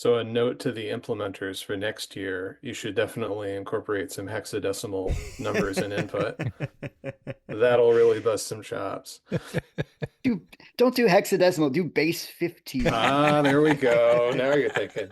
So a note to the implementers for next year, you should definitely incorporate some hexadecimal numbers and input. That'll really bust some chops. Do don't do hexadecimal, do base 15. Ah, there we go. Now you're thinking.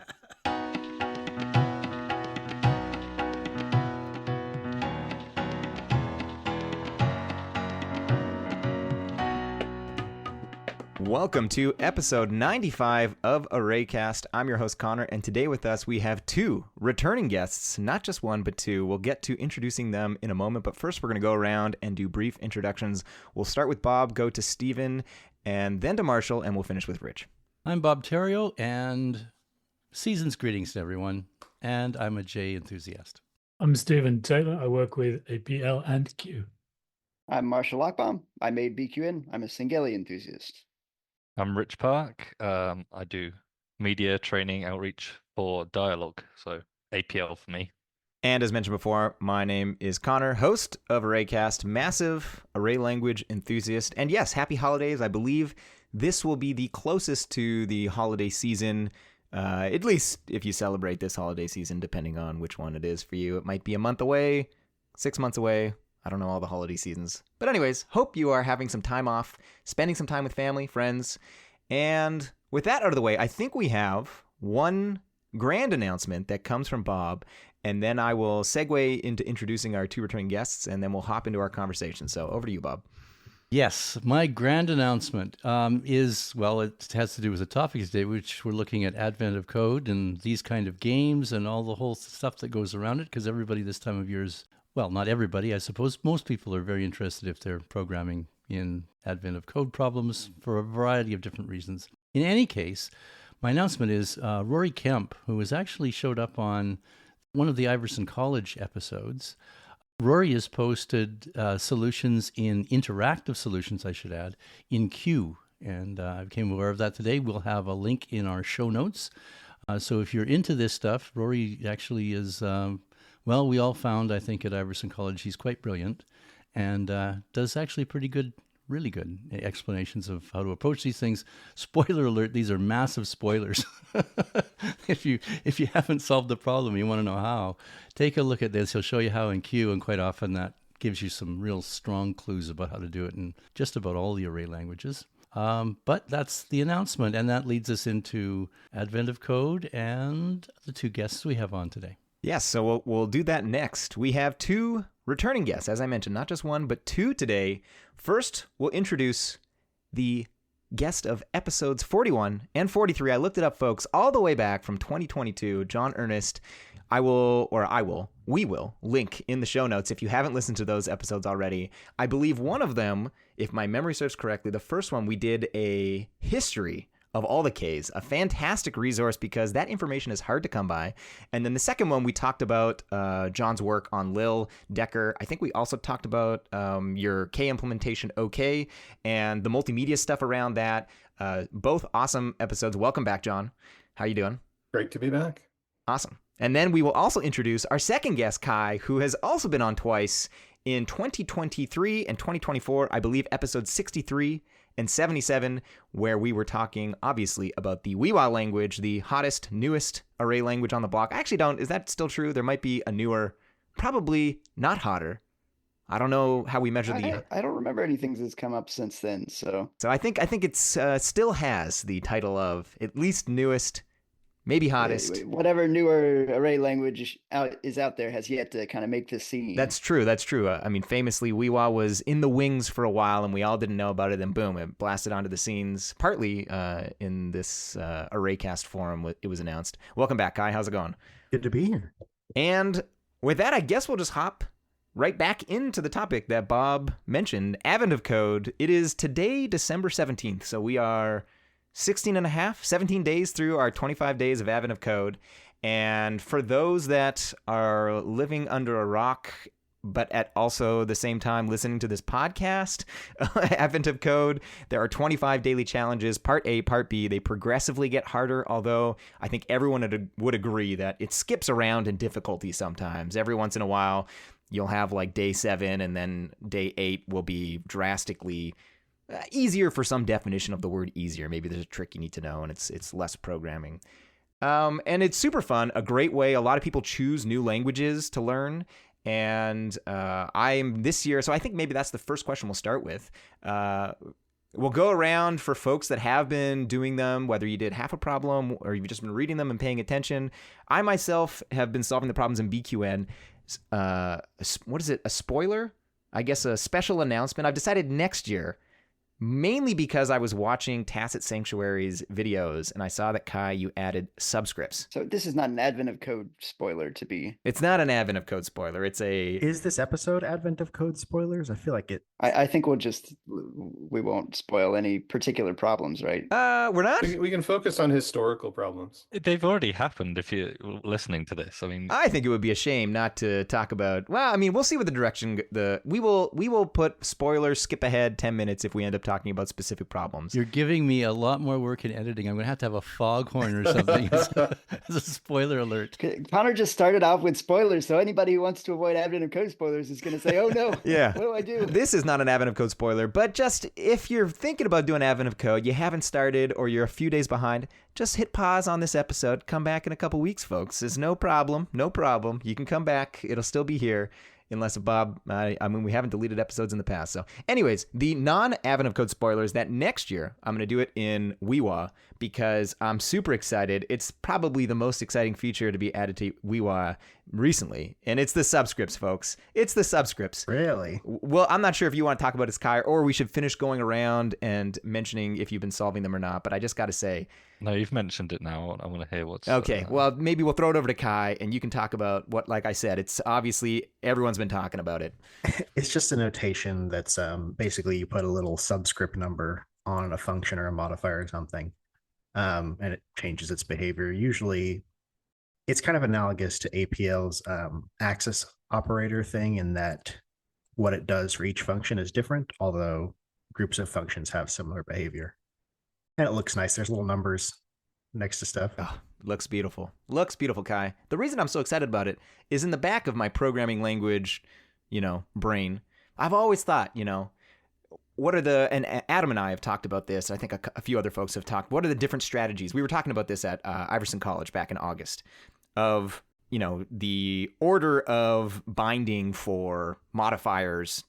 Welcome to episode 95 of ArrayCast. I'm your host, Connor, and today with us we have two returning guests, not just one, but two. We'll get to introducing them in a moment, but first we're going to go around and do brief introductions. We'll start with Bob, go to Stephen, and then to Marshall, and we'll finish with Rich. I'm Bob Terrio, and season's greetings to everyone, and I'm a J enthusiast. I'm Stephen Taylor. I work with APL and Q. I'm Marshall Lockbaum. I made BQN. I'm a Singeli enthusiast. I'm Rich Park. I do media training outreach for Dialogue, so APL for me. And as mentioned before, my name is Connor, host of ArrayCast, massive array language enthusiast. And yes, happy holidays. I believe this will be the closest to the holiday season, at least if you celebrate this holiday season, depending on which one it is for you. It might be a month away, 6 months away. I don't know all the holiday seasons. But anyways, hope you are having some time off, spending some time with family, friends. And with that out of the way, I think we have one grand announcement that comes from Bob. And then I will segue into introducing our two returning guests, and then we'll hop into our conversation. So over to you, Bob. Yes, my grand announcement is, well, it has to do with the topic today, which we're looking at advent of code and these kind of games and all the whole stuff that goes around it, because everybody this time of year is, well, not everybody, I suppose. Most people are very interested if they're programming in advent of code problems for a variety of different reasons. In any case, my announcement is Rory Kemp, who has actually showed up on one of the Iverson College episodes. Rory has posted solutions in interactive solutions, I should add, in Q. And I became aware of that today. We'll have a link in our show notes. So if you're into this stuff, Rory actually is... well, we all found, I think, at Iverson College, he's quite brilliant and does actually pretty good, really good explanations of how to approach these things. Spoiler alert, these are massive spoilers. If you haven't solved the problem, you want to know how, take a look at this. He'll show you how in Q, and quite often that gives you some real strong clues about how to do it in just about all the array languages. But that's the announcement, and that leads us into Advent of Code and the two guests we have on today. Yes, so we'll do that next. We have two returning guests, as I mentioned, not just one, but two today. First, we'll introduce the guest of episodes 41 and 43. I looked it up, folks, all the way back from 2022, John Ernest. We will link in the show notes if you haven't listened to those episodes already. I believe one of them, if my memory serves correctly, the first one, we did a history of all the Ks, a fantastic resource because that information is hard to come by. And then the second one, we talked about John's work on Lil, Decker. I think we also talked about your K implementation OK and the multimedia stuff around that. Both awesome episodes. Welcome back, John. How you doing? Great to be back. Awesome. And then we will also introduce our second guest, Kai, who has also been on twice in 2023 and 2024, I believe episode 63 and 77, where we were talking, obviously, about the Weewa language, the hottest, newest array language on the block. I actually don't. Is that still true? There might be a newer, probably not hotter. I don't know how we measure I don't remember anything that's come up since then, so... So I think it's still has the title of at least newest, maybe hottest. Whatever newer array language is out there has yet to kind of make this scene. That's true. I mean, famously, Weewa was in the wings for a while, and we all didn't know about it. And boom, it blasted onto the scenes. Partly in this ArrayCast forum, it was announced. Welcome back, Kai. How's it going? Good to be here. And with that, I guess we'll just hop right back into the topic that Bob mentioned, Advent of Code. It is today, December 17th. So we are 17 days through our 25 days of Advent of Code. And for those that are living under a rock, but at also the same time listening to this podcast, Advent of Code, there are 25 daily challenges, part A, part B. They progressively get harder, although I think everyone would agree that it skips around in difficulty sometimes. Every once in a while, you'll have like day 7, and then day 8 will be drastically easier for some definition of the word easier. Maybe there's a trick you need to know, and it's less programming. And it's super fun, a great way. A lot of people choose new languages to learn. And I'm this year, so I think maybe that's the first question we'll start with. We'll go around for folks that have been doing them, whether you did half a problem or you've just been reading them and paying attention. I myself have been solving the problems in BQN. What is it? A spoiler? I guess a special announcement. I've decided next year, mainly because I was watching Tacit Sanctuary's videos and I saw that, Kai, you added subscripts. So this is not an Advent of Code spoiler to be. It's not an Advent of Code spoiler. It's a... Is this episode Advent of Code spoilers? I feel like it. I think we won't spoil any particular problems, right? We're not? We can focus on historical problems. They've already happened if you're listening to this. I mean, I think it would be a shame not to talk about... Well, I mean, we'll see what the direction... We will put spoilers, skip ahead 10 minutes if we end up talking about specific problems. You're giving me a lot more work in editing. I'm going to have a foghorn or something as a spoiler alert. Connor just started off with spoilers, so anybody who wants to avoid Advent of Code spoilers is going to say, oh no, Yeah. what do I do? This is not an Advent of Code spoiler, but just if you're thinking about doing Advent of Code, you haven't started, or you're a few days behind, just hit pause on this episode. Come back in a couple weeks, folks. There's no problem. No problem. You can come back. It'll still be here. Unless Bob, I mean, we haven't deleted episodes in the past. So anyways, the non-Advent of Code spoilers, that next year, I'm going to do it in Weewa because I'm super excited. It's probably the most exciting feature to be added to Weewa recently. And it's the subscripts, folks. It's the subscripts. Really? Well, I'm not sure if you want to talk about it, Kai, or we should finish going around and mentioning if you've been solving them or not. But I just got to say, no, you've mentioned it now. I want to hear what's... okay, well, maybe we'll throw it over to Kai, and you can talk about what, like I said, it's obviously everyone's been talking about it. It's just a notation that's basically you put a little subscript number on a function or a modifier or something, and it changes its behavior. Usually, it's kind of analogous to APL's access operator thing in that what it does for each function is different, although groups of functions have similar behavior. And it looks nice. There's little numbers next to stuff. Oh, looks beautiful. Looks beautiful, Kai. The reason I'm so excited about it is in the back of my programming language, brain, I've always thought, what are and Adam and I have talked about this. I think a few other folks have talked. What are the different strategies? We were talking about this at Iverson College back in August of, the order of binding for modifiers.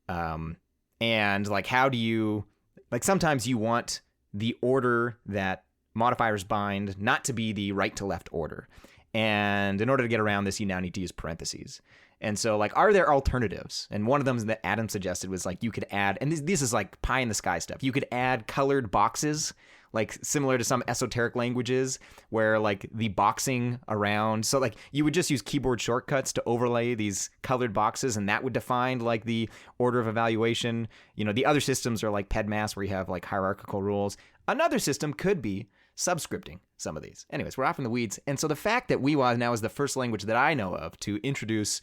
And like, how do you, like, sometimes you want the order that modifiers bind not to be the right to left order. And in order to get around this, you now need to use parentheses. And so, like, are there alternatives? And one of them that Adam suggested was, like, you could add, and this is like pie in the sky stuff. You could add colored boxes, like similar to some esoteric languages where, like, the boxing around, so like you would just use keyboard shortcuts to overlay these colored boxes, and that would define like the order of evaluation. The other systems are like PEDMAS where you have like hierarchical rules. Another system could be subscripting some of these. Anyways, we're off in the weeds. And so the fact that Weewa now is the first language that I know of to introduce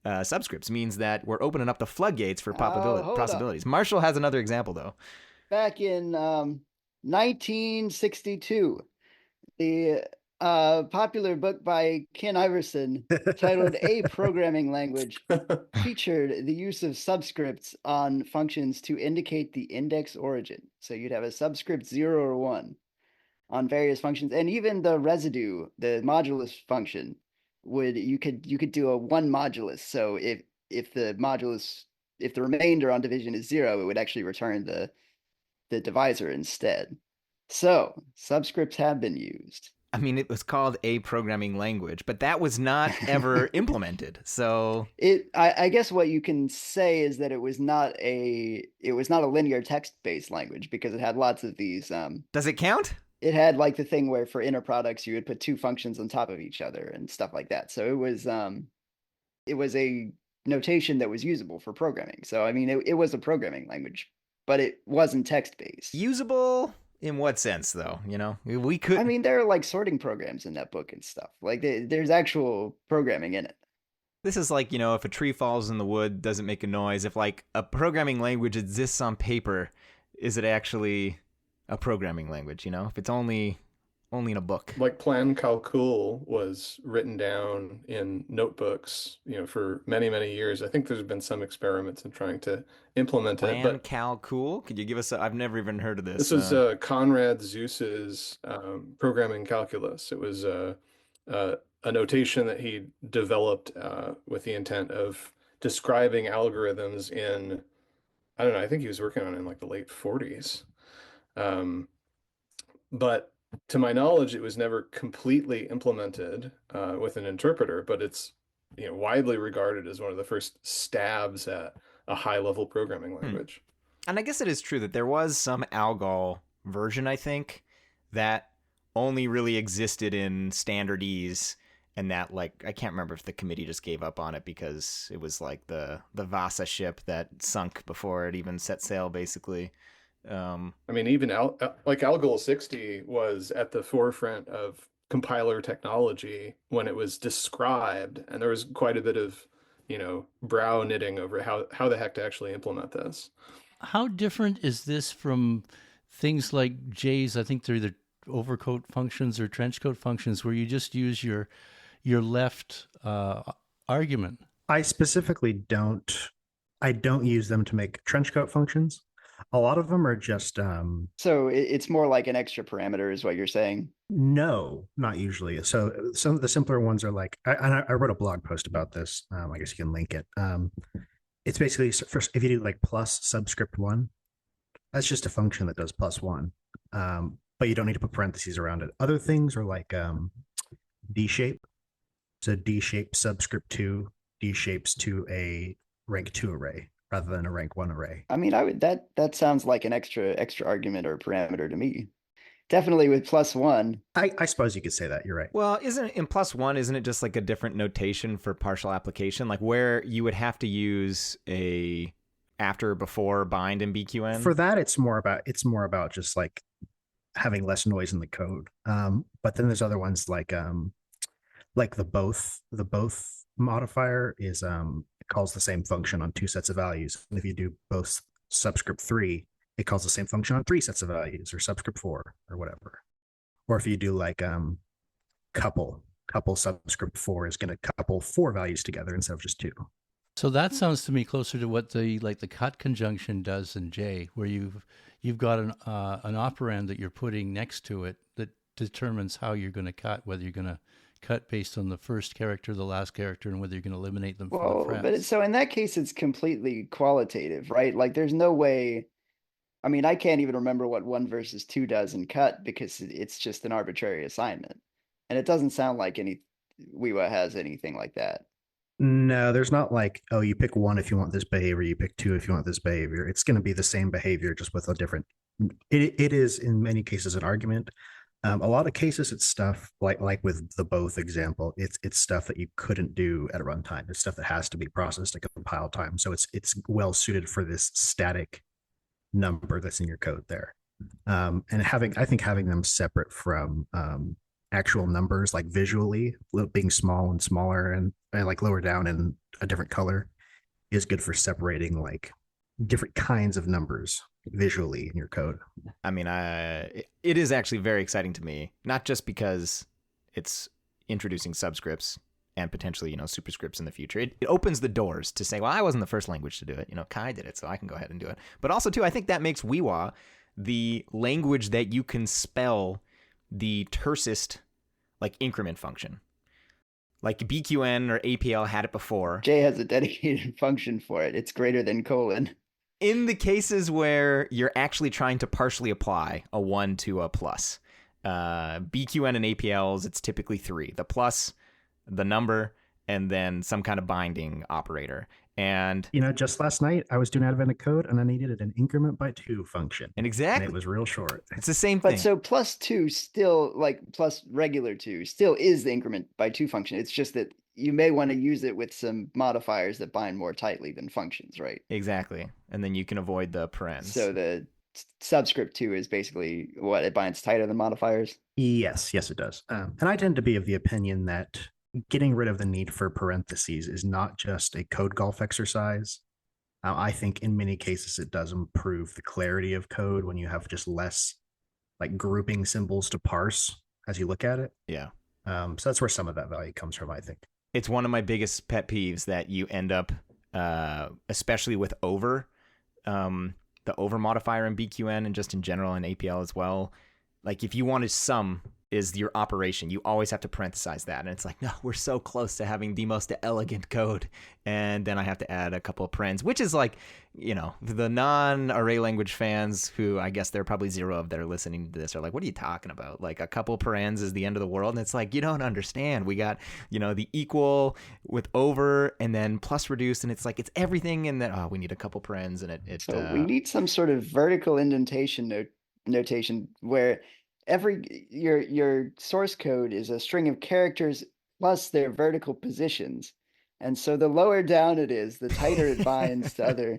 subscripts means that we're opening up the floodgates for possibilities. Marshall has another example, though. Back in 1962, the popular book by Ken Iverson titled A Programming Language featured the use of subscripts on functions to indicate the index origin. So you'd have a subscript 0 or 1 on various functions, and even the residue, the modulus function, you could do a 1 modulus. So if the remainder on division is 0, it would actually return the divisor instead. So subscripts have been used. I mean, it was called A Programming Language, but that was not ever implemented. So I guess what you can say is that it was not a linear text-based language because it had lots of these. Does it count? It had like the thing where for inner products you would put 2 functions on top of each other and stuff like that. So it was a notation that was usable for programming. So I mean, it was a programming language, but it wasn't text-based. Usable in what sense, though? We could. I mean, there are like sorting programs in that book and stuff. Like there's actual programming in it. This is like, if a tree falls in the wood, doesn't make a noise. If like a programming language exists on paper, is it actually a programming language? If it's only only in a book. Like Plan Calcul was written down in notebooks, for many, many years. I think there's been some experiments in trying to implement it, Plan but Calcul. Could you give us I've never even heard of this this. was Conrad Zeuss's programming calculus. It was a notation that he developed with the intent of describing algorithms in, I don't know, I think he was working on it in like the late 40s. But to my knowledge, it was never completely implemented with an interpreter, but it's widely regarded as one of the first stabs at a high-level programming language. And I guess it is true that there was some Algol version, I think, that only really existed in standardese, and that, like, I can't remember if the committee just gave up on it because it was like the Vasa ship that sunk before it even set sail, basically. I mean, even like Algol 60 was at the forefront of compiler technology when it was described, and there was quite a bit of, brow knitting over how the heck to actually implement this. How different is this from things like J's? I think they're either overcoat functions or trench coat functions, where you just use your left argument. I specifically don't use them to make trench coat functions. A lot of them are just So it's more like an extra parameter is what you're saying? no, not usually. So some of the simpler ones are like I wrote a blog post about this. I guess you can link it. It's basically, first, if you do like plus subscript 1, that's just a function that does +1. But you don't need to put parentheses around it. Other things are like D shape. So D shape subscript 2 D shapes to a rank 2 array rather than a rank 1 array. I mean, that sounds like an extra argument or parameter to me. Definitely with +1. I suppose you could say that. You're right. Well, isn't it in +1? Isn't it just like a different notation for partial application, like where you would have to use a after or before bind in BQN? For that, it's more about just like having less noise in the code. But then there's other ones like the both modifier is it calls the same function on 2 sets of values. And if you do both subscript 3, it calls the same function on 3 sets of values, or subscript 4, or whatever. Or if you do like couple subscript 4 is going to couple 4 values together instead of just 2. So that sounds to me closer to what the cut conjunction does in J, where you've got an operand that you're putting next to it that determines how you're going to cut, whether you're going to cut based on the first character, the last character, and whether you're going to eliminate them from the frets. But so in that case, it's completely qualitative, right? Like there's no way. I mean, I can't even remember what 1 versus 2 does in cut because it's just an arbitrary assignment. And it doesn't sound like Weewa has anything like that. No, there's not like, oh, you pick 1 if you want this behavior, you pick 2 if you want this behavior. It's going to be the same behavior, just with a different. It is in many cases an argument. A lot of cases, it's stuff like with the both example. It's stuff that you couldn't do at a runtime. It's stuff that has to be processed at compile time. So it's well suited for this static number that's in your code there. And I think having them separate from actual numbers, like visually being small and smaller and like lower down in a different color, is good for separating like different kinds of numbers visually in your code. I mean, it is actually very exciting to me, not just because it's introducing subscripts and potentially, superscripts in the future. It opens the doors to say, well, I wasn't the first language to do it. Kai did it, so I can go ahead and do it. But also, too, I think that makes Weewa the language that you can spell the tersest, like, increment function. Like BQN or APL had it before. J has a dedicated function for it. It's greater than colon. In the cases where you're actually trying to partially apply a 1 to a plus, BQN and APLs, it's typically 3. The plus, the number, and then some kind of binding operator. And just last night I was doing Advent of Code and I needed an increment by 2 function. And exactly. And it was real short. It's the same thing. But so +2 still, like plus regular 2 still is the increment by 2 function. It's just that you may want to use it with some modifiers that bind more tightly than functions, right? Exactly. And then you can avoid the parens. So the subscript 2 is basically what it binds tighter than modifiers? Yes, it does. And I tend to be of the opinion that getting rid of the need for parentheses is not just a code golf exercise. I think in many cases it does improve the clarity of code when you have just less like grouping symbols to parse. as you look at it. Yeah. So that's where some of that value comes from, I think. It's one of my biggest pet peeves that you end up, especially with over, the over modifier in BQN and just in general in APL as well. Like if you wanted sum is your operation, you always have to parenthesize that. And it's like, no, we're so close to having the most elegant code. And then I have to add a couple of parens, which is like, you know, the non-array language fans who I guess there are probably zero of that are listening to this are like, what are you talking about? Like a couple of parens is the end of the world. And it's like, you don't understand. We got, you know, the equal with over and then plus reduced. And it's like, it's everything. And then, oh, we need a couple parens and it So we need some sort of vertical indentation notation where your source code is a string of characters plus their vertical positions. And so the lower down it is, the tighter it binds to other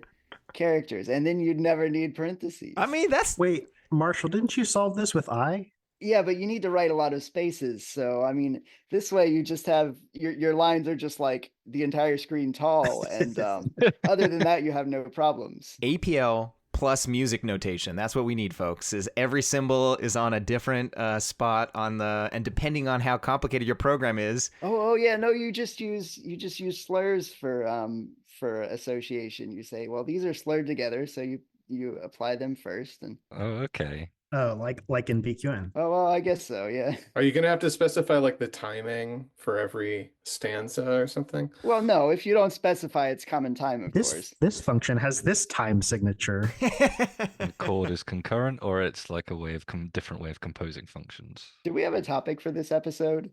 characters. And then you'd never need parentheses. I mean, that's Wait, Marshall, didn't you solve this with I? Yeah, but you need to write a lot of spaces. So, I mean, this way you just have your lines are just like the entire screen tall. And other than that, you have no problems. APL plus music notation. That's what we need, folks, is every symbol is on a different spot on the, and depending on how complicated your program is. Oh yeah, no, you just use slurs for association. You say, well, these are slurred together, so you apply them first. And Oh, okay. Oh, like in BQN. oh well, I guess so, yeah. Are you going to have to specify like the timing for every stanza or something? Well, no, if you don't specify, it's common time, of course. This function has this time signature. And chord is concurrent, or it's like a way of different way of composing functions. Do we have a topic for this episode?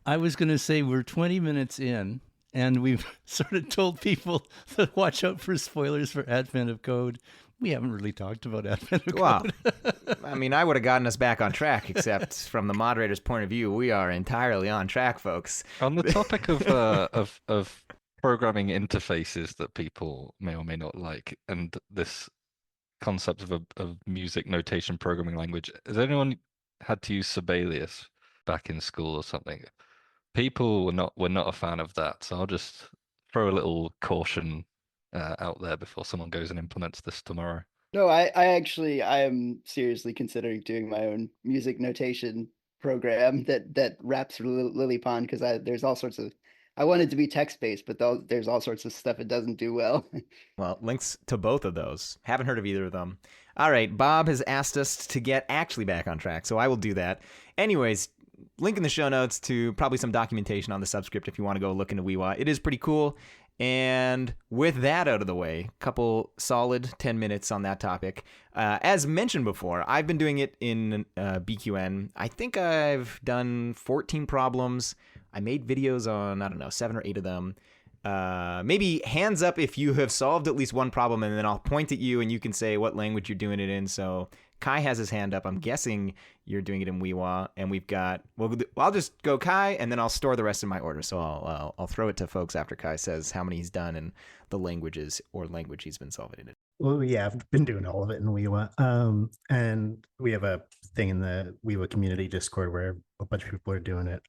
I was going to say we're 20 minutes in, and we've sort of told people to watch out for spoilers for Advent of Code. We haven't really talked about Advent of Wow. Code. I mean, I would have gotten us back on track, except from the moderator's point of view, we are entirely on track, folks. On the topic of programming interfaces that people may or may not like, and this concept of a music notation programming language, has anyone had to use Sibelius back in school or something? People were not a fan of that, so I'll just throw a little caution out there before someone goes and implements this tomorrow. No, I am seriously considering doing my own music notation program that wraps LilyPond because there's all sorts of, I want it to be text-based, but there's all sorts of stuff it doesn't do well. Well, links to both of those. Haven't heard of either of them. All right, Bob has asked us to get actually back on track, so I will do that. Anyways, link in the show notes to probably some documentation on the subscript if you want to go look into Weewa. It is pretty cool. And with that out of the way, couple solid 10 minutes on that topic. As mentioned before, I've been doing it in BQN. I think I've done 14 problems. I made videos on, I don't know, 7 or 8 of them. Maybe hands up if you have solved at least one problem, and then I'll point at you and you can say what language you're doing it in. So Kai has his hand up. I'm guessing you're doing it in Weewa, and we've got. Well, I'll just go Kai, and then I'll store the rest in my order. So I'll throw it to folks after Kai says how many he's done and the languages or language he's been solving it in. Well, yeah, I've been doing all of it in Weewa. And we have a thing in the Weewa community Discord where a bunch of people are doing it.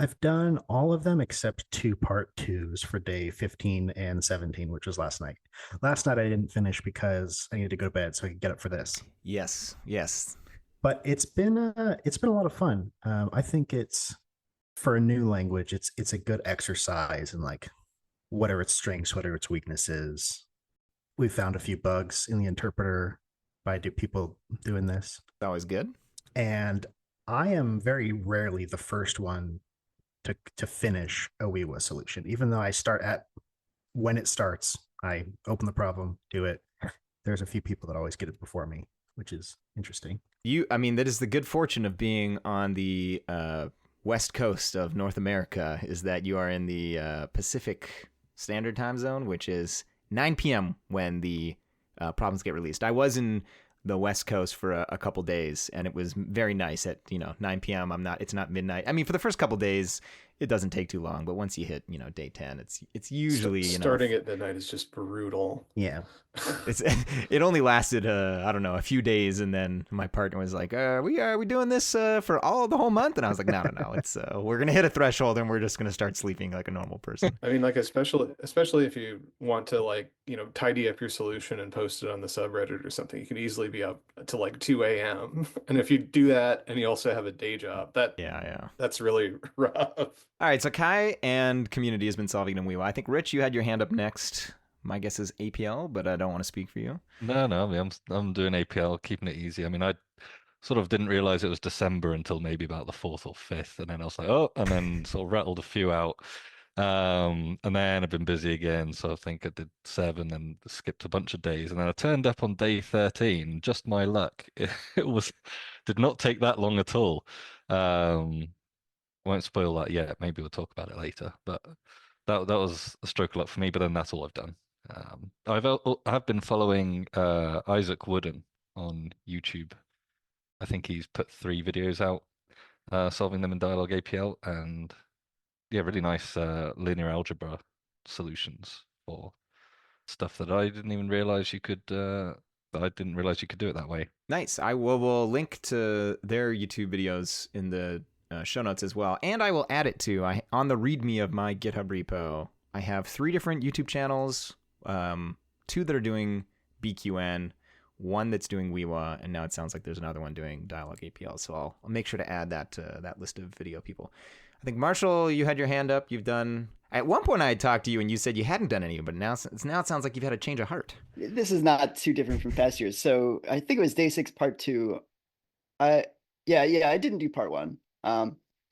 I've done all of them except 2 part 2s for day 15 and 17, which was last night. Last night I didn't finish because I needed to go to bed so I could get up for this. Yes. But it's been a lot of fun. I think it's, for a new language, it's a good exercise in like whatever its strengths, whatever its weaknesses. We found a few bugs in the interpreter by people doing this. Always good. And I am very rarely the first one to finish a Weewa solution, even though I start at when it starts. I open the problem, do it. There's a few people that always get it before me, which is interesting. That is the good fortune of being on the west coast of North America, is that you are in the Pacific Standard Time Zone, which is 9 p.m. when the problems get released. I was in the West Coast for a couple days, and it was very nice at 9 p.m. It's not midnight. I mean, for the first couple days, it doesn't take too long. But once you hit, day 10, it's usually, Starting at midnight is just brutal. Yeah. it only lasted I don't know, a few days, and then my partner was like, are we doing this for the whole month? And I was like, no, it's we're gonna hit a threshold and we're just gonna start sleeping like a normal person. I mean, like especially if you want to like, tidy up your solution and post it on the subreddit or something, you can easily be up to like 2 a.m. And if you do that and you also have a day job, that's really rough. All right, so Kai and community has been solving it in Weewa. I think Rich, you had your hand up next. My guess is APL, but I don't want to speak for you. No, I mean, I'm doing APL, keeping it easy. I mean, I sort of didn't realize it was December until maybe about the 4th or 5th, and then I was like, oh, and then sort of rattled a few out. And then I've been busy again, so I think I did 7 and skipped a bunch of days, and then I turned up on day 13. Just my luck. It did not take that long at all. Won't spoil that yet. Maybe we'll talk about it later. But that was a stroke of luck for me. But then that's all I've done. I've been following Isaac Wooden on YouTube. I think he's put 3 videos out solving them in Dialog APL, and yeah, really nice linear algebra solutions for stuff that I didn't even realize you could. I didn't realize you could do it that way. Nice. I will link to their YouTube videos in the show notes as well, and I will add it to on the README of my GitHub repo. I have 3 different YouTube channels, 2 that are doing BQN, 1 that's doing Weewa, and now it sounds like there's another one doing Dialog APL. So I'll make sure to add that to that list of video people. I think Marshall, you had your hand up. You've done. At one point, I had talked to you, and you said you hadn't done any, but now it sounds like you've had a change of heart. This is not too different from past years. So I think it was day 6, part 2. I didn't do part 1.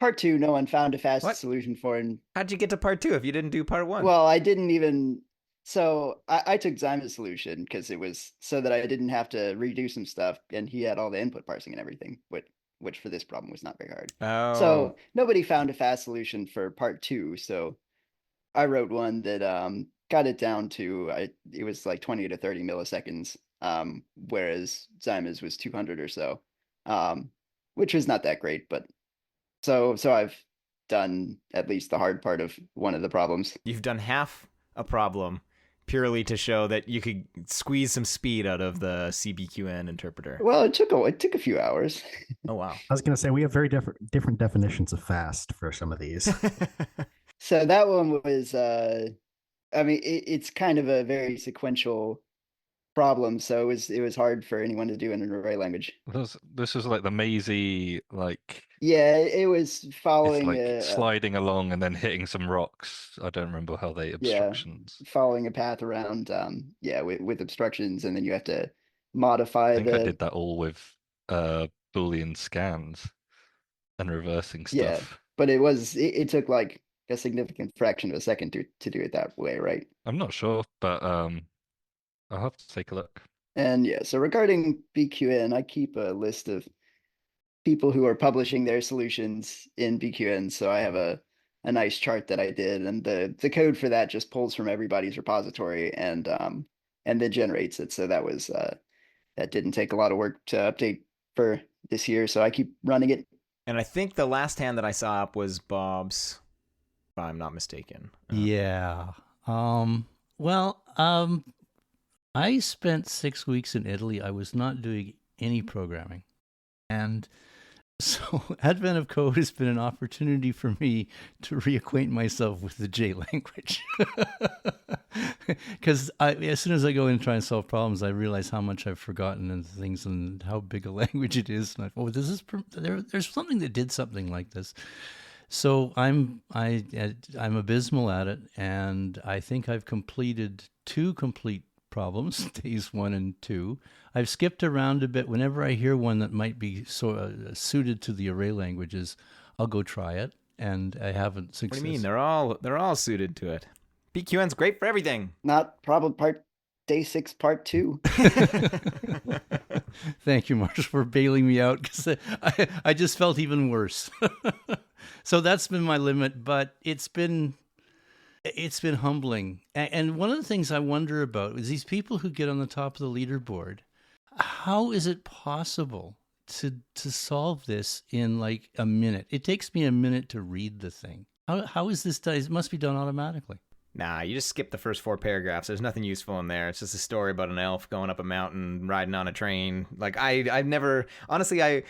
Part 2, no one found a fast solution for. And how'd you get to part 2 if you didn't do part 1? Well, I didn't even. So I took Zyma's solution because it was so that I didn't have to redo some stuff, and he had all the input parsing and everything, which for this problem was not very hard. Oh. So nobody found a fast solution for part 2. So I wrote one that got it down to it was like 20 to 30 milliseconds, whereas Zyma's was 200 or so, which was not that great. But so I've done at least the hard part of one of the problems. You've done half a problem purely to show that you could squeeze some speed out of the CBQN interpreter. Well, it took a few hours. Oh, wow. I was going to say, we have very different definitions of fast for some of these. So that one was, it's kind of a very sequential problem. So it was hard for anyone to do in an array language. This was like the mazy, like. Yeah, it was following sliding along and then hitting some rocks. I don't remember how they obstructions. Yeah, following a path around, with obstructions, and then you have to modify. I think I did that all with Boolean scans and reversing stuff. Yeah, but it took like a significant fraction of a second to do it that way, right? I'm not sure, but I'll have to take a look. And yeah, so regarding BQN, I keep a list of people who are publishing their solutions in BQN. So I have a nice chart that I did, and the code for that just pulls from everybody's repository and then generates it. So that didn't take a lot of work to update for this year. So I keep running it. And I think the last hand that I saw up was Bob's, if I'm not mistaken. Yeah. I spent 6 weeks in Italy. I was not doing any programming. And so Advent of Code has been an opportunity for me to reacquaint myself with the J language. Because as soon as I go in and try and solve problems, I realize how much I've forgotten and things and how big a language it is. And there's something that did something like this. So I'm abysmal at it, and I think I've completed 2 complete problems, days 1 and 2. I've skipped around a bit. Whenever I hear one that might be suited to the array languages, I'll go try it, and I haven't succeeded. What do you mean? They're all suited to it. BQN's great for everything. Not problem day 6, part 2. Thank you, Marshall, for bailing me out, because I just felt even worse. So that's been my limit, but it's been humbling. And one of the things I wonder about is these people who get on the top of the leaderboard. How is it possible to solve this in like a minute? It takes me a minute to read the thing. How is this done? It must be done automatically. Nah, you just skip the first 4 paragraphs. There's nothing useful in there. It's just a story about an elf going up a mountain, riding on a train. Like I've never honestly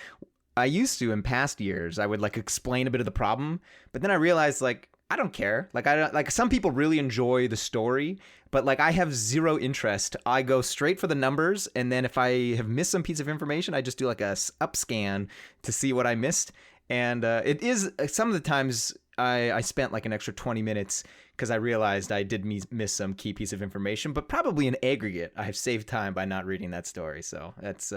I used to in past years. I would like explain a bit of the problem, but then I realized like I don't care. Like some people really enjoy the story, but like I have zero interest. I go straight for the numbers, and then if I have missed some piece of information, I just do like a up scan to see what I missed. And it is some of the times I spent like an extra 20 minutes because I realized I did miss some key piece of information, but probably in aggregate, I have saved time by not reading that story. So that's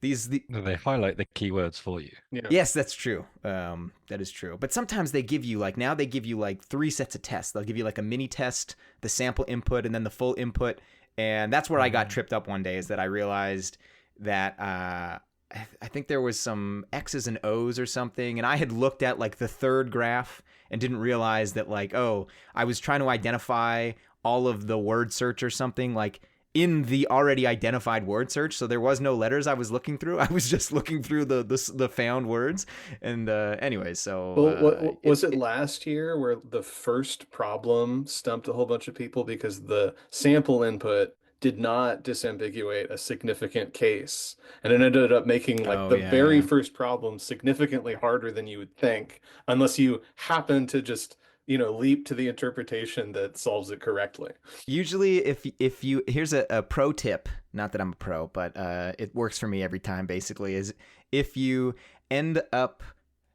They highlight the keywords for you. Yeah. yes, that's true. That is true. But sometimes they give you like 3 sets of tests. They'll give you like a mini test, the sample input, and then the full input. And that's where I got tripped up one day, is that I realized that I think there was some X's and O's or something, and I had looked at like the third graph and didn't realize that like, oh, I was trying to identify all of the word search or something like in the already identified word search, so there was no letters I was looking through. I was just looking through the found words. And anyways, so Well, was it last year where the first problem stumped a whole bunch of people because the sample input did not disambiguate a significant case, and it ended up making like Oh, the yeah, very yeah. first problem significantly harder than you would think, unless you happen to just, leap to the interpretation that solves it correctly. Usually if you here's a pro tip, not that I'm a pro, but it works for me every time basically, is if you end up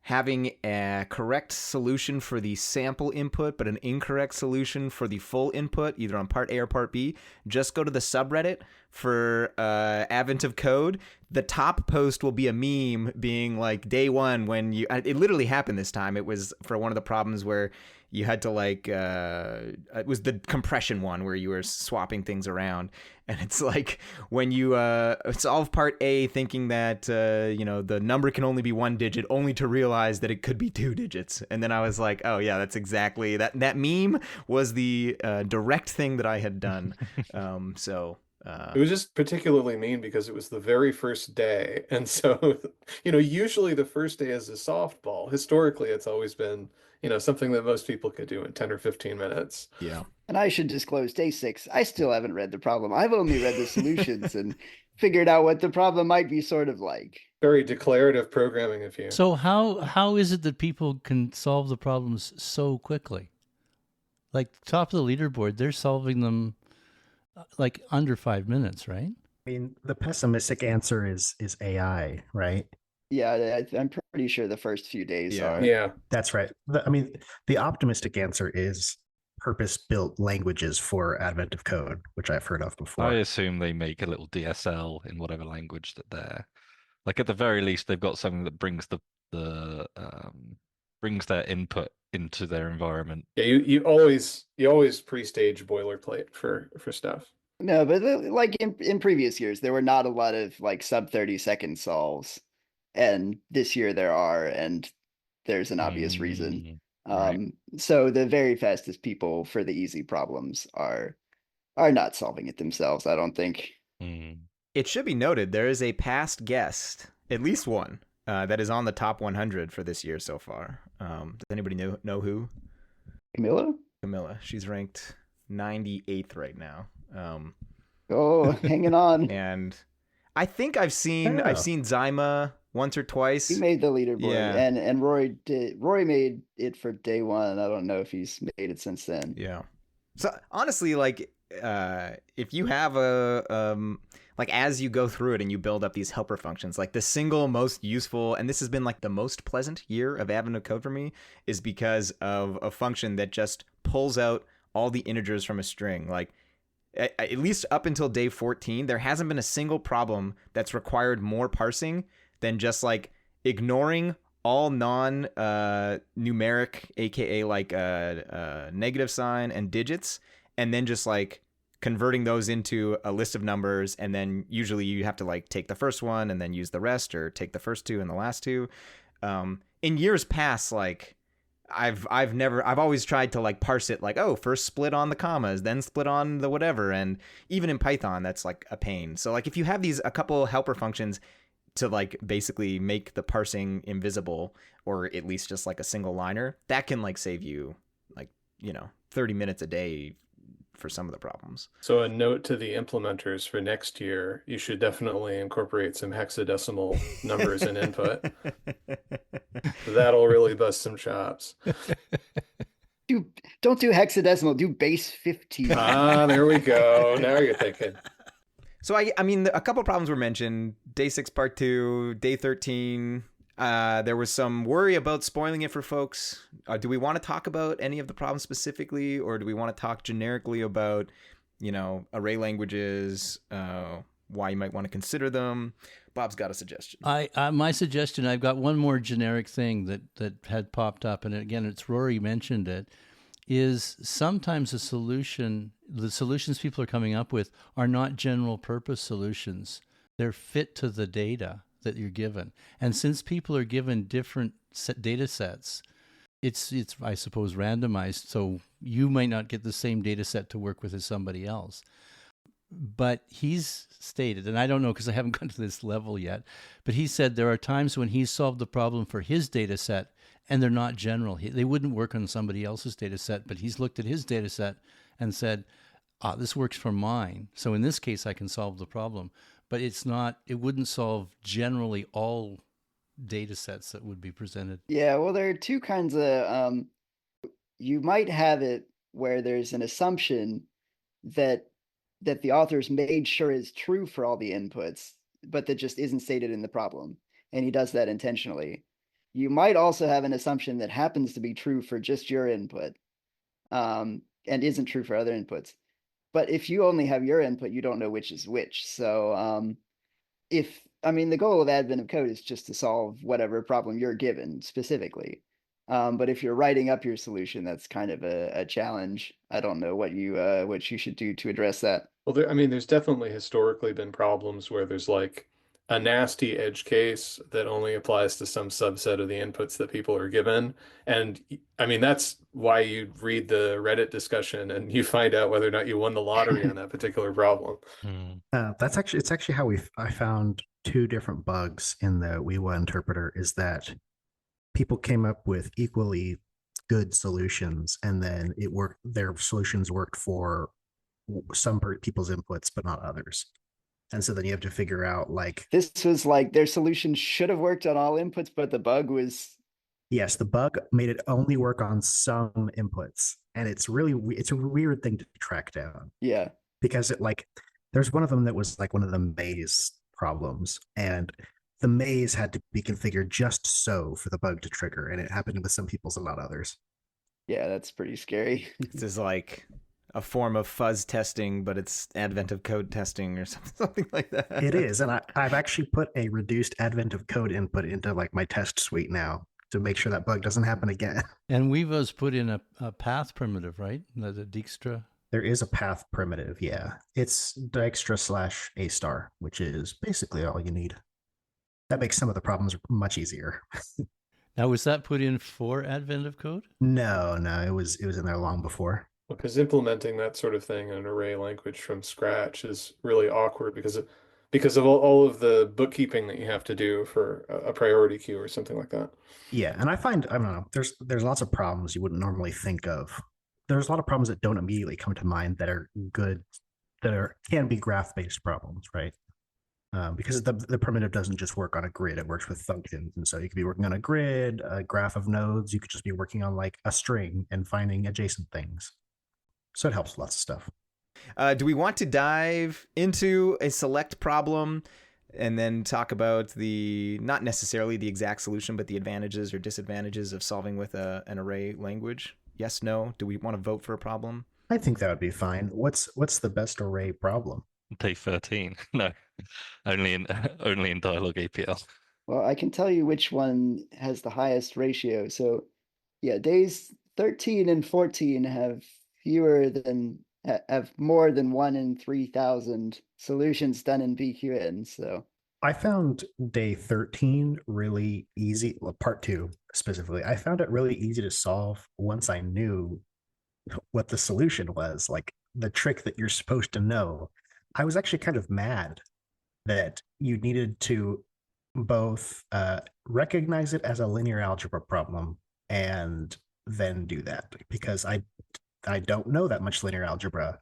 having a correct solution for the sample input but an incorrect solution for the full input, either on part A or part B, just go to the subreddit for Advent of Code. The top post will be a meme being like day one when it literally happened this time. It was for one of the problems where you had to like it was the compression one where you were swapping things around, and it's like when you solve part A thinking that the number can only be 1 digit, only to realize that it could be 2 digits. And then I was like, oh yeah, that's exactly that meme was the direct thing that I had done. It was just particularly mean because it was the very first day. And so, usually the first day is a softball. Historically, it's always been, something that most people could do in 10 or 15 minutes. Yeah. And I should disclose, day 6, I still haven't read the problem. I've only read the solutions and figured out what the problem might be sort of like. Very declarative programming of you. So how is it that people can solve the problems so quickly? Like top of the leaderboard, they're solving them like under 5 minutes, right? I mean, the pessimistic answer is AI, right? Yeah, I'm pretty sure the first few days Yeah. are. Yeah. That's right. The optimistic answer is purpose-built languages for Advent of Code, which I've heard of before. I assume they make a little DSL in whatever language that they're like. At the very least, they've got something that brings brings their input into their environment. Yeah, you always pre-stage boilerplate for stuff. No, but like in previous years, there were not a lot of like sub 30-second solves. And this year there are, and there's an obvious reason. Right. So the very fastest people for the easy problems are not solving it themselves, I don't think. It should be noted there is a past guest, at least one, that is on the top 100 for this year so far. Does anybody know who? Camilla. She's ranked 98th right now. Hanging on. And I think I've seen Zyma once or twice. He made the leaderboard, Yeah. and Roy made it for day 1. I don't know if he's made it since then. Yeah. So honestly, like, if you have like as you go through it and you build up these helper functions, like the single most useful, and this has been like the most pleasant year of Advent of Code for me, is because of a function that just pulls out all the integers from a string. Like at least up until day 14, there hasn't been a single problem that's required more parsing than just like ignoring all non-numeric, aka like negative sign and digits, and then just like converting those into a list of numbers. And then usually you have to like take the first one and then use the rest, or take the first 2 and the last 2. In years past, like I've always tried to like parse it like, oh, first split on the commas, then split on the whatever. And even in Python, that's like a pain. So like if you have a couple helper functions, to like basically make the parsing invisible, or at least just like a single liner, that can like save you like, 30 minutes a day for some of the problems. So a note to the implementers for next year, you should definitely incorporate some hexadecimal numbers in input. That'll really bust some chops. Don't do hexadecimal, do base 15. There we go. Now you're thinking. So I mean, a couple problems were mentioned. Day 6, part 2, day 13. There was some worry about spoiling it for folks. Do we want to talk about any of the problems specifically, or do we want to talk generically about, array languages, why you might want to consider them? Bob's got a suggestion. My suggestion, I've got one more generic thing that had popped up, and again, it's Rory mentioned it, is sometimes the solutions people are coming up with are not general purpose solutions. They're fit to the data that you're given. And since people are given different data sets, it's I suppose randomized, so you might not get the same data set to work with as somebody else. But he's stated, and I don't know because I haven't gone to this level yet, but he said there are times when he's solved the problem for his data set and they're not general. They wouldn't work on somebody else's data set, but he's looked at his data set and said, this works for mine. So in this case, I can solve the problem. But it wouldn't solve generally all data sets that would be presented. Yeah, well, there are two kinds of, you might have it where there's an assumption that the author's made sure is true for all the inputs, but that just isn't stated in the problem. And he does that intentionally. You might also have an assumption that happens to be true for just your input, and isn't true for other inputs. But if you only have your input, you don't know which is which. So the goal of Advent of Code is just to solve whatever problem you're given specifically. But if you're writing up your solution, that's kind of a challenge. I don't know what you should do to address that. Well, there's definitely historically been problems where there's like a nasty edge case that only applies to some subset of the inputs that people are given. And that's why you read the Reddit discussion and you find out whether or not you won the lottery on that particular problem. It's actually how I found two different bugs in the Weewa interpreter, is that people came up with equally good solutions, and then their solutions worked for some people's inputs, but not others. And so then you have to figure out this was like their solution should have worked on all inputs, but the bug was. Yes, the bug made it only work on some inputs. And it's a weird thing to track down. Yeah. Because there's one of them that was like one of the maze problems, and the maze had to be configured just so for the bug to trigger. And it happened with some people's and not others. Yeah, that's pretty scary. This is like a form of fuzz testing, but it's Advent of Code testing or something like that. It is. And I've actually put a reduced Advent of Code input into my test suite now to make sure that bug doesn't happen again. And Weeva's put in a path primitive, right? The Dijkstra. There is a path primitive, yeah. It's Dijkstra / A star, which is basically all you need. That makes some of the problems much easier. Now, was that put in for Advent of Code? No, it was in there long before. Because implementing that sort of thing in an array language from scratch is really awkward because of all of the bookkeeping that you have to do for a priority queue or something like that. Yeah, and I don't know, there's lots of problems you wouldn't normally think of. There's a lot of problems that don't immediately come to mind that are good, can be graph-based problems, right? Because the primitive doesn't just work on a grid, it works with functions. And so you could be working on a grid, a graph of nodes, you could just be working on a string and finding adjacent things. So it helps with lots of stuff. Do we want to dive into a select problem and then talk about not necessarily the exact solution, but the advantages or disadvantages of solving with an array language? Yes, no? Do we want to vote for a problem? I think that would be fine. What's the best array problem? Day 13. No, only in Dialog APL. Well, I can tell you which one has the highest ratio. So yeah, days 13 and 14 have more than 1 in 3,000 solutions done in BQN. So I found day 13 really easy. Well, part 2 specifically, I found it really easy to solve once I knew what the solution was, the trick that you're supposed to know. I was actually kind of mad that you needed to both recognize it as a linear algebra problem and then do that, because I don't know that much linear algebra.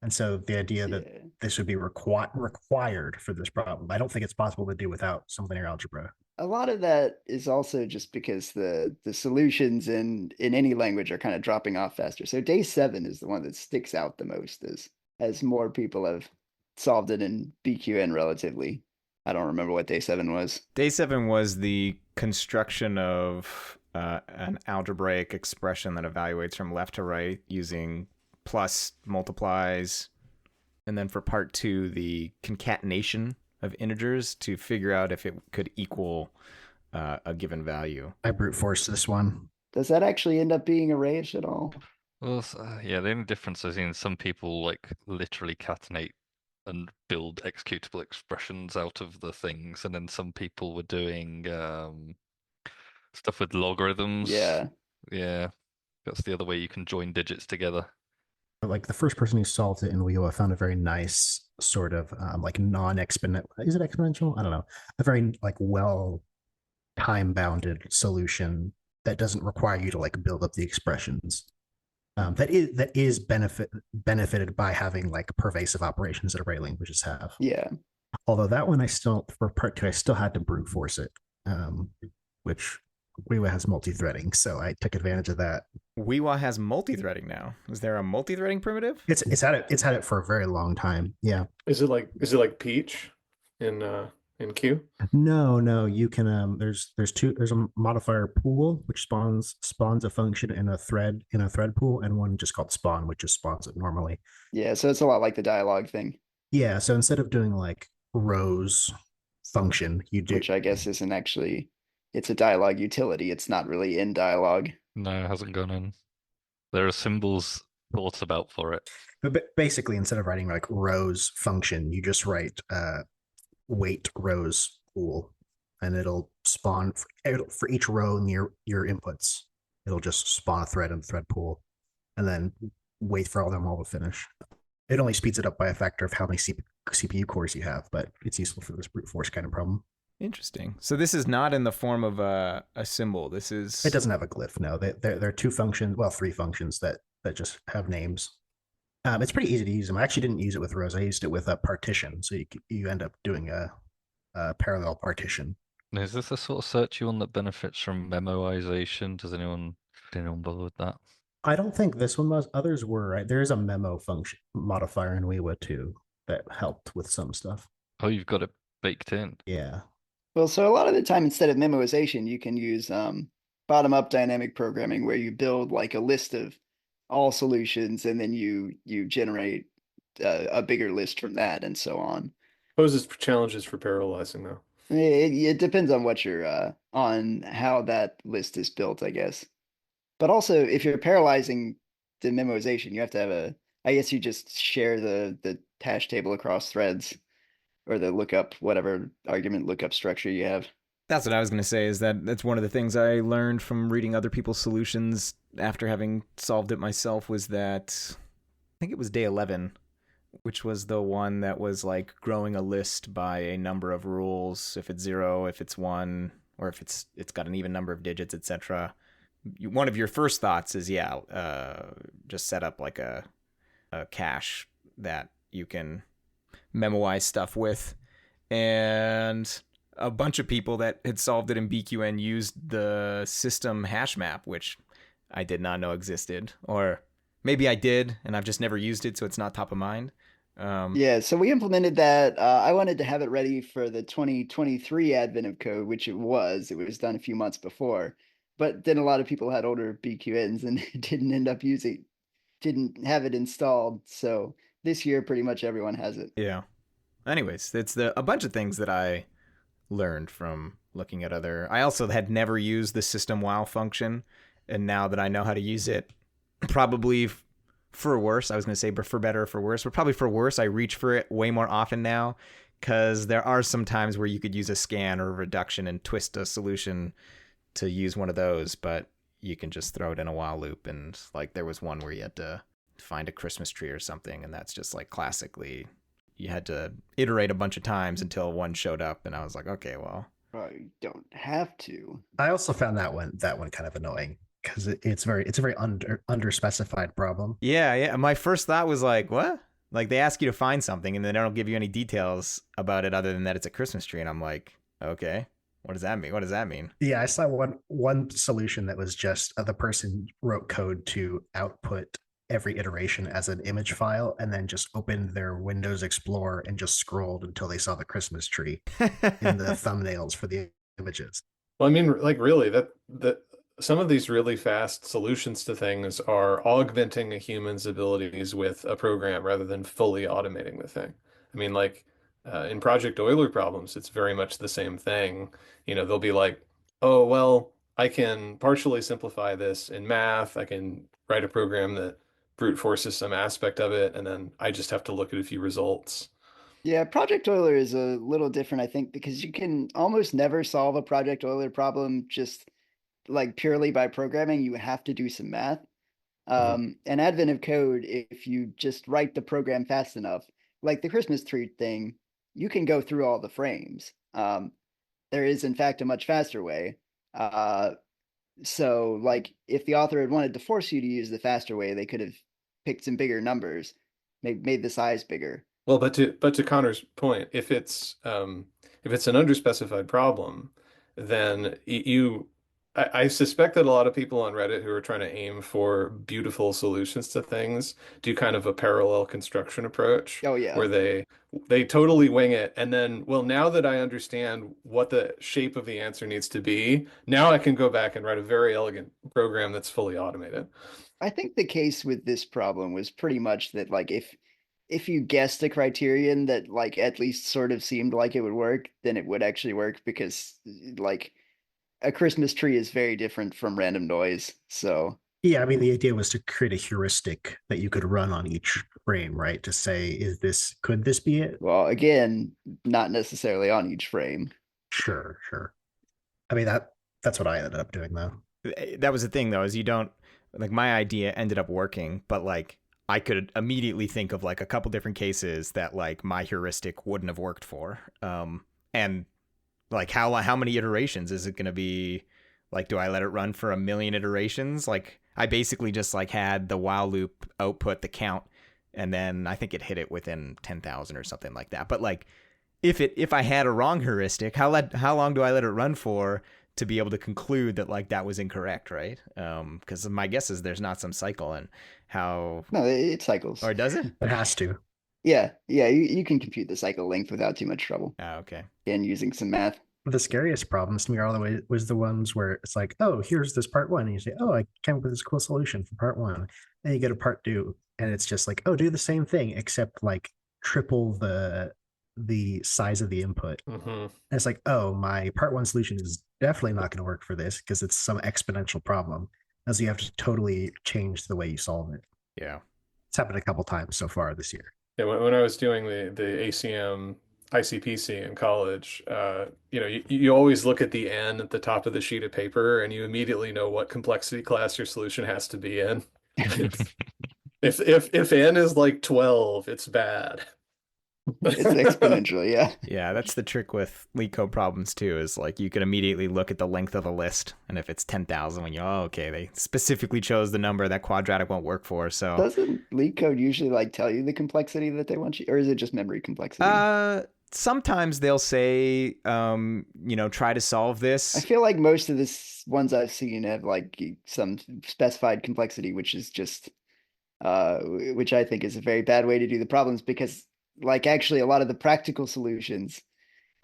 And so the idea that Yeah. this would be required for this problem, I don't think it's possible to do without some linear algebra. A lot of that is also just because the solutions in any language are kind of dropping off faster. So day 7 is the one that sticks out the most as more people have solved it in BQN relatively. I don't remember what day 7 was. Day 7 was the construction of an algebraic expression that evaluates from left to right using plus, multiplies, and then for part 2, the concatenation of integers to figure out if it could equal a given value. I brute forced this one. Does that actually end up being arrayish at all? Well, yeah, the only difference is in some people like literally catenate and build executable expressions out of the things, and then some people were doing stuff with logarithms. Yeah. Yeah, that's the other way you can join digits together. Like the first person who solved it in Wioa found a very nice sort of like non-exponential. Is it exponential? I don't know. A very like well time-bounded solution that doesn't require you to like build up the expressions. That is benefited by having like pervasive operations that array languages have. Yeah. Although that one, I still for part 2, I still had to brute force it, which Wioa has multi-threading, so I took advantage of that. Weewa has multi-threading now. Is there a multi-threading primitive? It's had it for a very long time. Yeah. Is it like Peach in Q? No, you can there's a modifier pool which spawns a function in a thread pool, and one just called spawn, which just spawns it normally. Yeah. So it's a lot like the dialogue thing, Yeah, so instead of doing like rows function, you do which I guess isn't actually, it's a dialogue utility. It's not really in dialogue. No, it hasn't gone in. There are symbols thought about for it. but basically instead of writing like rows function, you just write weight rows pool, and it'll spawn for each row near your inputs. It'll just spawn a thread in the thread pool, and then wait for all them all to finish. It only speeds it up by a factor of how many CPU cores you have, but it's useful for this brute force kind of problem. Interesting. So this is not in the form of a symbol. This is... It doesn't have a glyph, no. There are 2 functions, well, 3 functions that just have names. It's pretty easy to use them. I actually didn't use it with rows. I used it with a partition, so you end up doing a parallel partition. Is this the sort of searchy one that benefits from memoization? Does anyone bother with that? I don't think this one was. Others were, right? There is a memo function modifier in Wioa too that helped with some stuff. Oh, you've got it baked in. Yeah. Well, so a lot of the time, instead of memoization, you can use bottom-up dynamic programming, where you build like a list of all solutions, and then you generate a bigger list from that, and so on. Poses challenges for parallelizing though. It depends on what you're on how that list is built, I guess. But also, if you're parallelizing the memoization, you have to have I guess you just share the hash table across threads, or the lookup, whatever argument lookup structure you have. That's what I was going to say, is that that's one of the things I learned from reading other people's solutions after having solved it myself, was that I think it was day 11, which was the one that was like growing a list by a number of rules. If it's 0, if it's 1, or if it's got an even number of digits, etc. One of your first thoughts is, just set up like a cache that you can memoize stuff with. And a bunch of people that had solved it in BQN used the system hash map, which I did not know existed. Or maybe I did, and I've just never used it, so it's not top of mind. Yeah, so we implemented that. I wanted to have it ready for the 2023 advent of code, which it was. It was done a few months before. But then a lot of people had older BQNs and didn't have it installed. So this year, pretty much everyone has it. Yeah. Anyways, it's a bunch of things that I learned from looking at other... I also had never used the system wow function, and now that I know how to use it, probably for worse, I was going to say for better or for worse, but probably for worse, I reach for it way more often now, because there are some times where you could use a scan or a reduction and twist a solution to use one of those, but you can just throw it in a while loop. And like there was one where you had to find a Christmas tree or something, and that's just like classically you had to iterate a bunch of times until one showed up, and I was like, okay, well, probably don't have to. I also found that one kind of annoying because it's a very under specified problem. Yeah. My first thought was like, what? Like they ask you to find something and they don't give you any details about it other than that it's a Christmas tree. And I'm like, okay, what does that mean? What does that mean? Yeah, I saw one solution that was just the person wrote code to output every iteration as an image file and then just opened their Windows Explorer and just scrolled until they saw the Christmas tree in the thumbnails for the images. Well, I mean, like really, that some of these really fast solutions to things are augmenting a human's abilities with a program rather than fully automating the thing. I mean, like in Project Euler problems, it's very much the same thing. You know, they'll be like, oh, well, I can partially simplify this in math. I can write a program that brute forces some aspect of it, and then I just have to look at a few results. Yeah, Project Euler is a little different, I think, because you can almost never solve a Project Euler problem just like purely by programming. You have to do some math. And advent of code, if you just write the program fast enough, like the Christmas tree thing, you can go through all the frames. There is, in fact, a much faster way. So, like, if the author had wanted to force you to use the faster way, they could have picked some bigger numbers, made the size bigger. Well, but to Connor's point, if it's an underspecified problem, then I suspect that a lot of people on Reddit who are trying to aim for beautiful solutions to things do kind of a parallel construction approach Oh yeah. where they totally wing it, and then, well, now that I understand what the shape of the answer needs to be, now I can go back and write a very elegant program that's fully automated. I think the case with this problem was pretty much that like if you guessed a criterion that like at least sort of seemed like it would work, then it would actually work because like a Christmas tree is very different from random noise. So Yeah, I mean the idea was to create a heuristic that you could run on each frame, right? To say, could this be it? well, again, not necessarily on each frame. Sure. I mean that's what I ended up doing though. That was the thing though, is you don't like my idea ended up working, but like I could immediately think of like a couple different cases that like my heuristic wouldn't have worked for. And like how many iterations is it going to be? Like, do I let it run for 1,000,000 iterations? Like I basically just like had the while loop output the count, and then I think it hit it within 10,000 or something like that. But like if I had a wrong heuristic, how long do I let it run for to be able to conclude that like that was incorrect, right? Because my guess is there's not some cycle and how. No, it cycles. Or does it? It has to. Yeah, you can compute the cycle length without too much trouble. Oh, okay. And using some math. The scariest problems to me all the way was the ones where it's like, oh, here's this part one. And you say, oh, I came up with this cool solution for part one. And you get a part two, and it's just like, oh, do the same thing, except like triple the size of the input. And it's like, oh, my part one solution is definitely not going to work for this because it's some exponential problem. As you have to totally change the way you solve it. Yeah. It's happened a couple times so far this year. Yeah, when I was doing the ACM ICPC in college, you always look at the N at the top of the sheet of paper and you immediately know what complexity class your solution has to be in. If N is like 12, it's bad. It's exponential, yeah. Yeah, that's the trick with LeetCode problems too, is like you can immediately look at the length of the list, and if it's 10,000, when okay, they specifically chose the number that quadratic won't work for. So doesn't LeetCode usually like tell you the complexity that they want you, or is it just memory complexity? Sometimes they'll say, try to solve this. I feel like most of the ones I've seen have like some specified complexity, which is just, which I think is a very bad way to do the problems because. Like actually a lot of the practical solutions,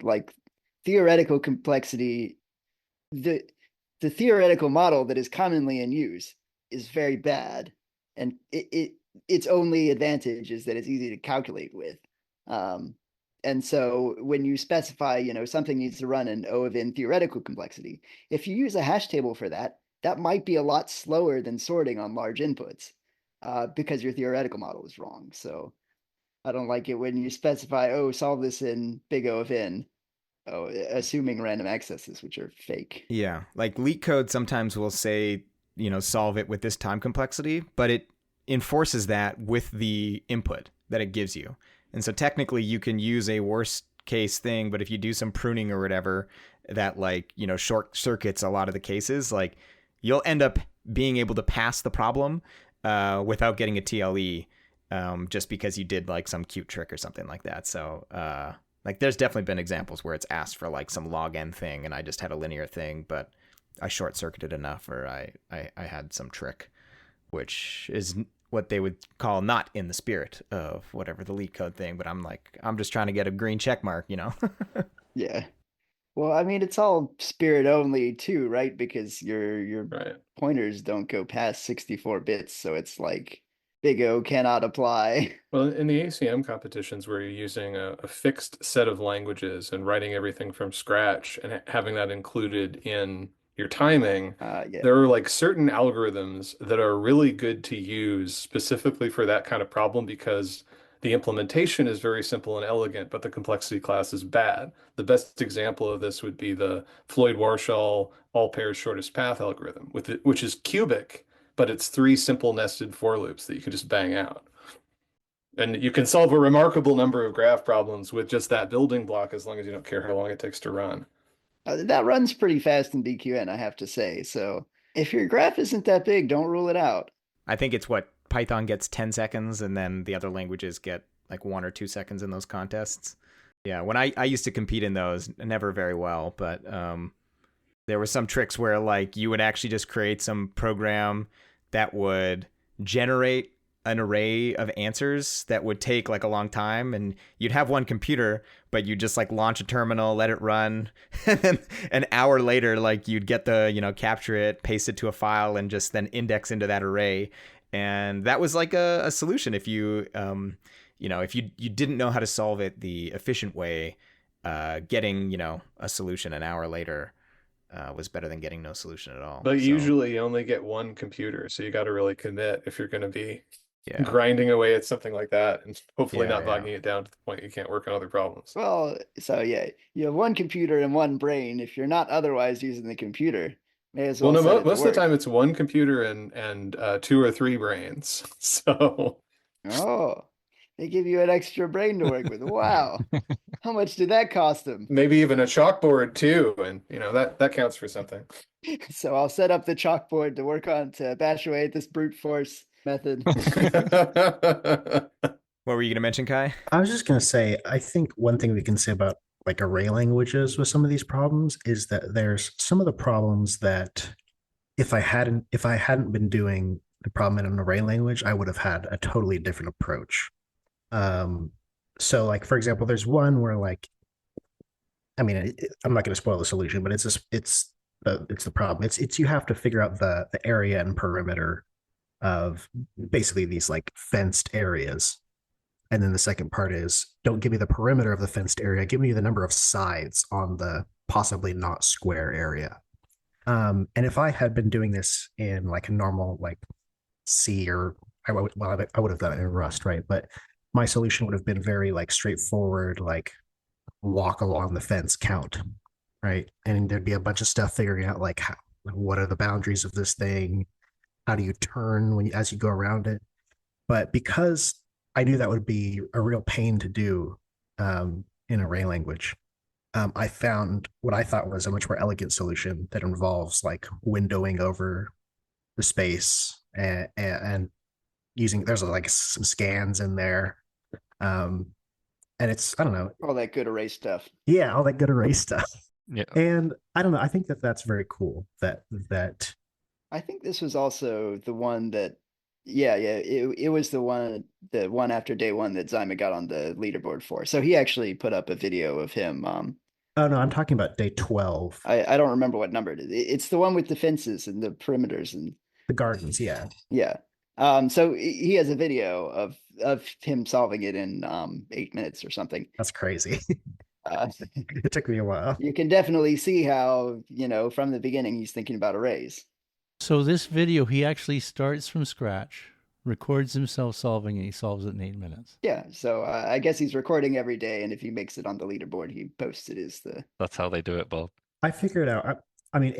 like theoretical complexity, the theoretical model that is commonly in use is very bad. And its only advantage is that it's easy to calculate with. And so when you specify, something needs to run an O of n theoretical complexity, if you use a hash table for that, that might be a lot slower than sorting on large inputs because your theoretical model is wrong. So I don't like it when you specify, solve this in big O of n, assuming random accesses, which are fake. Yeah, like LeetCode sometimes will say, solve it with this time complexity, but it enforces that with the input that it gives you. And so technically you can use a worst case thing, but if you do some pruning or whatever, that like, you know, short circuits a lot of the cases. Like you'll end up being able to pass the problem without getting a TLE just because you did like some cute trick or something like that. So like there's definitely been examples where it's asked for like some log n thing and I just had a linear thing, but I short circuited enough or I had some trick, which is what they would call not in the spirit of whatever the leak code thing. But I'm just trying to get a green check mark, you know? Yeah. Well, I mean, it's all spirit only too, right? Because your Right. pointers don't go past 64 bits, so it's like big O cannot apply. Well, in the ACM competitions where you're using a fixed set of languages and writing everything from scratch and having that included in your timing, Yeah. there are like certain algorithms that are really good to use specifically for that kind of problem because the implementation is very simple and elegant, but the complexity class is bad. The best example of this would be the Floyd-Warshall all pairs shortest path algorithm, which is cubic, but it's 3 simple nested for loops that you can just bang out. And you can solve a remarkable number of graph problems with just that building block as long as you don't care how long it takes to run. That runs pretty fast in BQN, I have to say. So if your graph isn't that big, don't rule it out. I think it's what Python gets 10 seconds and then the other languages get like 1 or 2 seconds in those contests. Yeah, when I used to compete in those, never very well, but there were some tricks where like you would actually just create some program that would generate an array of answers that would take like a long time, and you'd have one computer, but you'd just like launch a terminal, let it run, and then an hour later like you'd get the, you know, capture it, paste it to a file, and just then index into that array. And that was like a solution if you you know, if you didn't know how to solve it the efficient way, getting, you know, a solution an hour later was better than getting no solution at all. But So, usually you only get one computer, so you got to really commit if you're going to be yeah. grinding away at something like that and hopefully Yeah, not bogging it down to the point you can't work on other problems. Well, so yeah, you have one computer and one brain. If you're not otherwise using the computer, may as well Well, no, set it to most of the work. time it's one computer and 2 or 3 brains. So Oh, they give you an extra brain to work with. Wow. How much did that cost them? maybe even a chalkboard too, and you know that counts for something. So I'll set up the chalkboard to work on to bash away at this brute force method. What were you going to mention, Kai? I was just going to say, I think one thing we can say about like array languages with some of these problems is that there's some of the problems that if I hadn't been doing the problem in an array language, I would have had a totally different approach. So like, for example, there's one where like, I mean, I'm not going to spoil the solution, but it's the problem. It's you have to figure out the area and perimeter of basically these like fenced areas. And then the second part is don't give me the perimeter of the fenced area, give me the number of sides on the possibly not square area. And if I had been doing this in like a normal like C or I would have done it in Rust, right? But my solution would have been very like straightforward, like walk along the fence count, right? And there'd be a bunch of stuff figuring out like what are the boundaries of this thing? How do you turn as you go around it? But because I knew that would be a real pain to do in array language, I found what I thought was a much more elegant solution that involves like windowing over the space and using there's like some scans in there. And it's, I don't know. All that good array stuff. Yeah, all that good array stuff. Yeah. And I don't know. I think that's very cool that I think this was also the one that, it was the one after day one that Zyma got on the leaderboard for. So he actually put up a video of him. Oh no, I'm talking about day 12. I don't remember what number it is. It's the one with the fences and the perimeters and the gardens. Yeah. Yeah. So he has a video of him solving it in 8 minutes or something. That's crazy. It took me a while. You can definitely see how, from the beginning, he's thinking about arrays. So this video, he actually starts from scratch, records himself solving, and he solves it in 8 minutes. Yeah. So I guess he's recording every day. And if he makes it on the leaderboard, he posts it as the... That's how they do it, Bob. I figured out, I mean,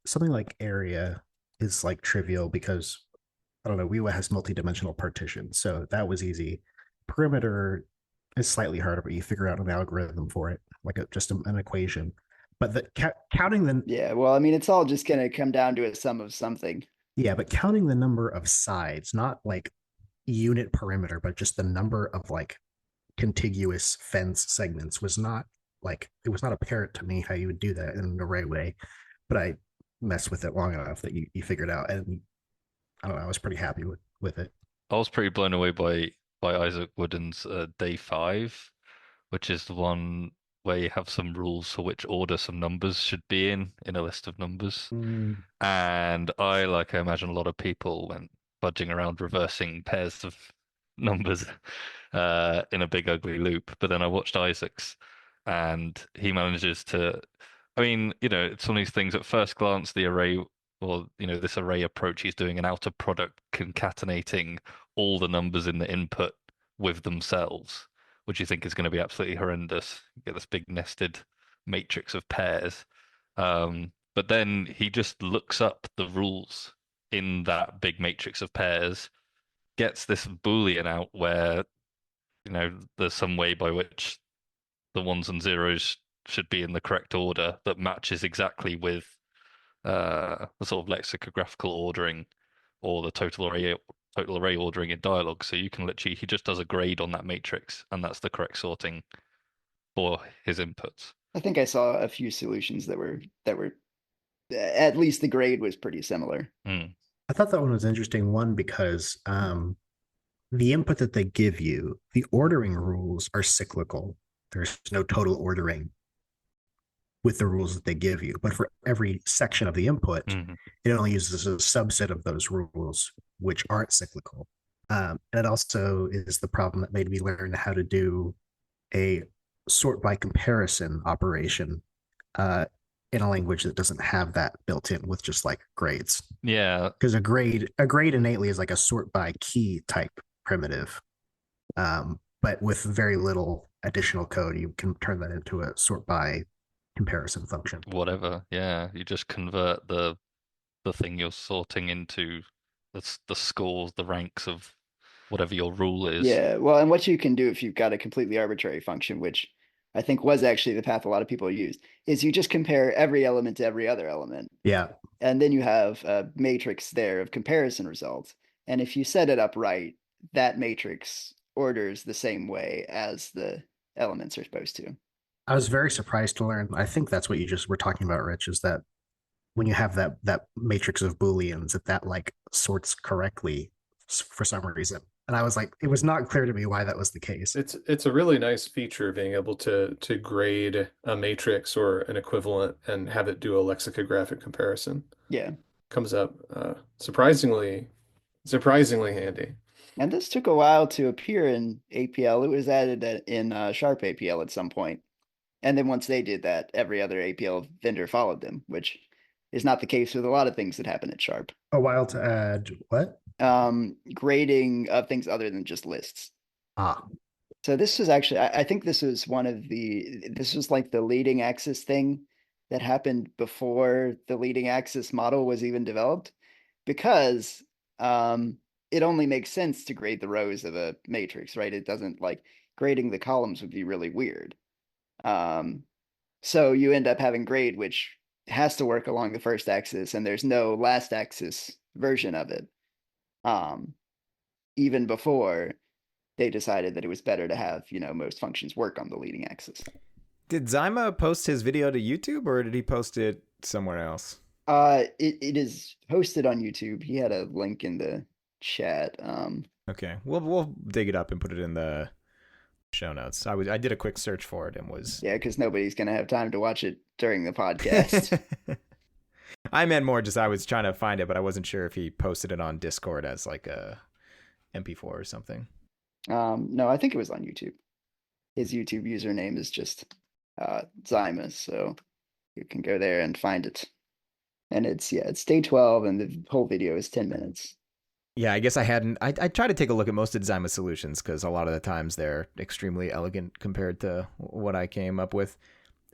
something like area is like trivial because, I don't know, Weewa has multi-dimensional partitions. So that was easy. Perimeter is slightly harder, but you figure out an algorithm for it, like just an equation. But counting the Yeah, well, I mean, it's all just gonna come down to a sum of something. yeah, but counting the number of sides, not like unit perimeter, but just the number of like contiguous fence segments was not like it was not apparent to me how you would do that in an array way. But I messed with it long enough that you figured out, and I don't know, I was pretty happy with it. I was pretty blown away by Isaac Wooden's Day 5, which is the one where you have some rules for which order some numbers should be in a list of numbers. And like I imagine a lot of people went budging around reversing pairs of numbers in a big ugly loop. But then I watched Isaac's, and he manages to. I mean, it's one of these things. At first glance, the array, or this array approach, he's doing an outer product concatenating all the numbers in the input with themselves, which you think is going to be absolutely horrendous. You get this big nested matrix of pairs. But then he just looks up the rules in that big matrix of pairs, gets this Boolean out where, there's some way by which the ones and zeros should be in the correct order that matches exactly with the sort of lexicographical ordering or the total array ordering in Dialog. So you can literally, he just does a grade on that matrix, and that's the correct sorting for his inputs. I think I saw a few solutions that were at least the grade was pretty similar. I thought that one was interesting, one because the input that they give you, the ordering rules are cyclical. There's no total ordering with the rules that they give you. But for every section of the input, it only uses a subset of those rules, which aren't cyclical. It also is the problem that made me learn how to do a sort by comparison operation in a language that doesn't have that built in with just like grades. Yeah. Because a grade innately is like a sort by key type primitive. But with very little additional code, you can turn that into a sort by comparison function. Whatever. Yeah. You just convert the thing you're sorting into the scores, the ranks of whatever your rule is. Yeah, well, and what you can do if you've got a completely arbitrary function, which I think was actually the path a lot of people used, is you just compare every element to every other element. Yeah. And then you have a matrix there of comparison results. And if you set it up right, that matrix orders the same way as the elements are supposed to. I was very surprised to learn. I think that's what you just were talking about, Rich, is that when you have that matrix of Booleans, that like sorts correctly for some reason. And I was like, it was not clear to me why that was the case. It's a really nice feature being able to grade a matrix or an equivalent and have it do a lexicographic comparison. Yeah. Comes up surprisingly handy. And this took a while to appear in APL. It was added in Sharp APL at some point. And then once they did that, every other APL vendor followed them, which is not the case with a lot of things that happen at Sharp. A while to add what? Grading of things other than just lists. So this was actually, I think this was this was like the leading axis thing that happened before the leading axis model was even developed, because it only makes sense to grade the rows of a matrix, right? It doesn't, like, grading the columns would be really weird. So you end up having grade, which has to work along the first axis, and there's no last axis version of it. Even before they decided that it was better to have, most functions work on the leading axis. Did Zyma post his video to YouTube, or did he post it somewhere else? It is posted on YouTube. He had a link in the chat. Okay, we'll dig it up and put it in the show notes. I did a quick search for it and was because nobody's gonna have time to watch it during the podcast. I meant more just I was trying to find it, but I wasn't sure if he posted it on Discord as like a MP4 or something. No, I think it was on YouTube. His YouTube username is just Zyma, so you can go there and find it. And it's day 12, and the whole video is 10 minutes. Yeah, I guess I try to take a look at most of Zyma solutions, because a lot of the times they're extremely elegant compared to what I came up with.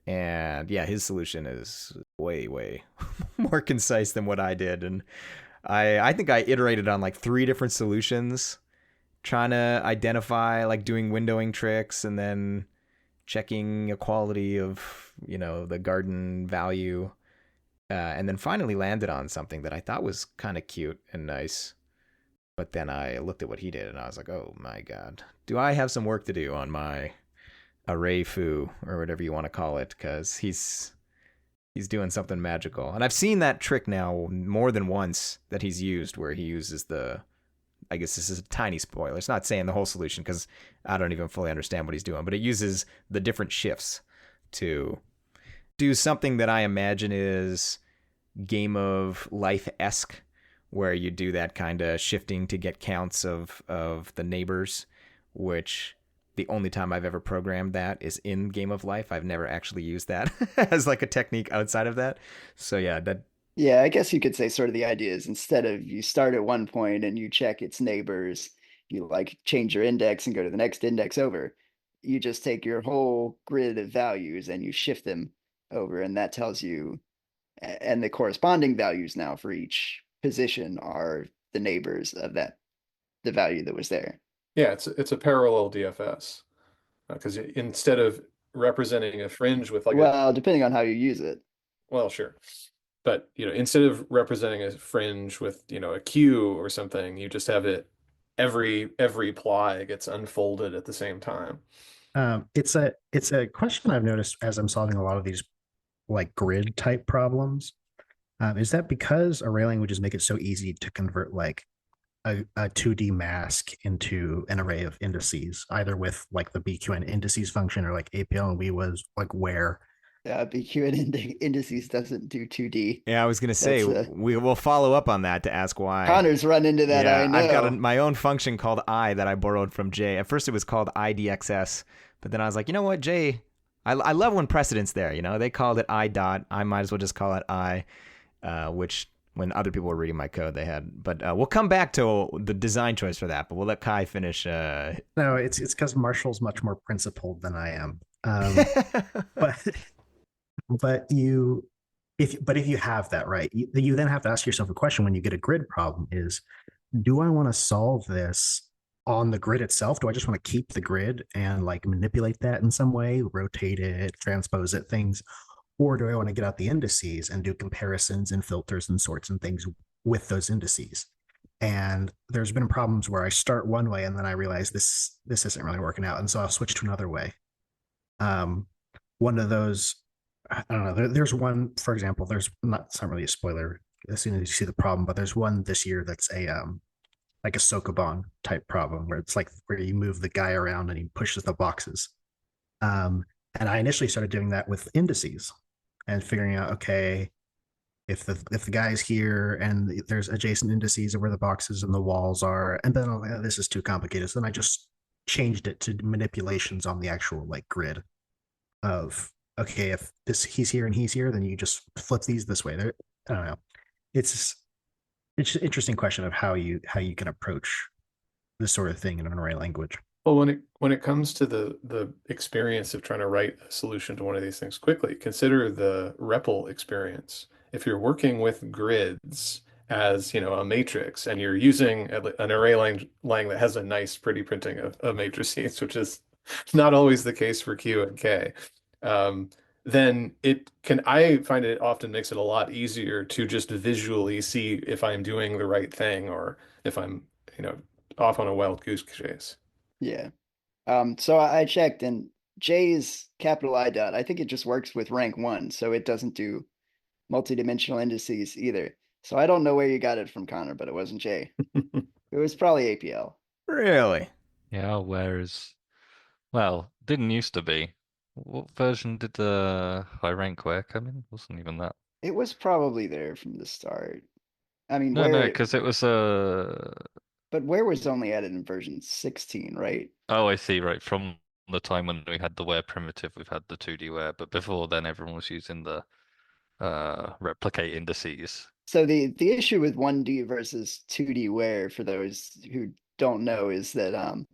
And yeah, his solution is way, way more concise than what I did. And I think I iterated on like 3 different solutions, trying to identify, like, doing windowing tricks, and then checking equality of, the garden value, and then finally landed on something that I thought was kind of cute and nice. But then I looked at what he did and I was like, oh my God, do I have some work to do on my array foo or whatever you want to call it? Because he's doing something magical. And I've seen that trick now more than once that he's used, where he uses I guess this is a tiny spoiler. It's not saying the whole solution because I don't even fully understand what he's doing, but it uses the different shifts to do something that I imagine is Game of Life-esque, where you do that kind of shifting to get counts of the neighbors, which the only time I've ever programmed that is in Game of Life. I've never actually used that as like a technique outside of that. So yeah, Yeah, I guess you could say sort of the idea is, instead of you start at one point and you check its neighbors, you like change your index and go to the next index over. You just take your whole grid of values and you shift them over, and that tells you, and the corresponding values now for each position are the neighbors of the value that was there. Yeah, it's a parallel DFS because instead of representing a fringe with like Well, depending on how you use it. well, sure. But, instead of representing a fringe with, a queue or something, you just have it every ply gets unfolded at the same time. It's a question I've noticed as I'm solving a lot of these like grid type problems. Is that because array languages make it so easy to convert like a 2D mask into an array of indices, either with like the BQN indices function or like APL and we was like where. BQN indices doesn't do 2D. Yeah, I was gonna say we will follow up on that to ask why. Connor's run into that. Yeah, I know. I've got my own function called I that I borrowed from Jay. At first, it was called IDXS, but then I was like, you know what, Jay? I love when precedent's there. They called it I dot. I might as well just call it I, which when other people were reading my code, they had. But we'll come back to the design choice for that. But we'll let Kai finish. No, it's because Marshall's much more principled than I am. But if you have that right, you then have to ask yourself a question when you get a grid problem: is do I want to solve this on the grid itself? Do I just want to keep the grid and like manipulate that in some way, rotate it, transpose it, things? Or do I want to get out the indices and do comparisons and filters and sorts and things with those indices? And there's been problems where I start one way and then I realize this isn't really working out. And so I'll switch to another way. One of those, I don't know, there's one, for example, it's not really a spoiler as soon as you see the problem, but there's one this year that's like a Sokoban type problem where it's like where you move the guy around and he pushes the boxes. And I initially started doing that with indices and figuring out, okay, if the guy's here and there's adjacent indices of where the boxes and the walls are, and then this is too complicated. So then I just changed it to manipulations on the actual like grid of, okay, if he's here and he's here, then you just flip these this way. I don't know. It's an interesting question of how you can approach this sort of thing in an array language. Well, when it comes to the experience of trying to write a solution to one of these things quickly, consider the REPL experience. If you're working with grids as, a matrix and you're using an array lang that has a nice, pretty printing of matrices, which is not always the case for Q and K, then I find it often makes it a lot easier to just visually see if I'm doing the right thing or if I'm, off on a wild goose chase. Yeah. So I checked, and J's capital I dot, I think it just works with rank 1, so it doesn't do multidimensional indices either. So I don't know where you got it from, Connor, but it wasn't J. It was probably APL. Really? Yeah, whereas, well, didn't used to be. What version did the high rank where come in? Wasn't even that. It was probably there from the start. I mean, No, because it was but where was only added in version 16, right? Oh, I see. Right, from the time when we had the where primitive, we've had the 2D where, but before then, everyone was using the replicate indices. So the issue with 1D versus 2D where, for those who don't know, is that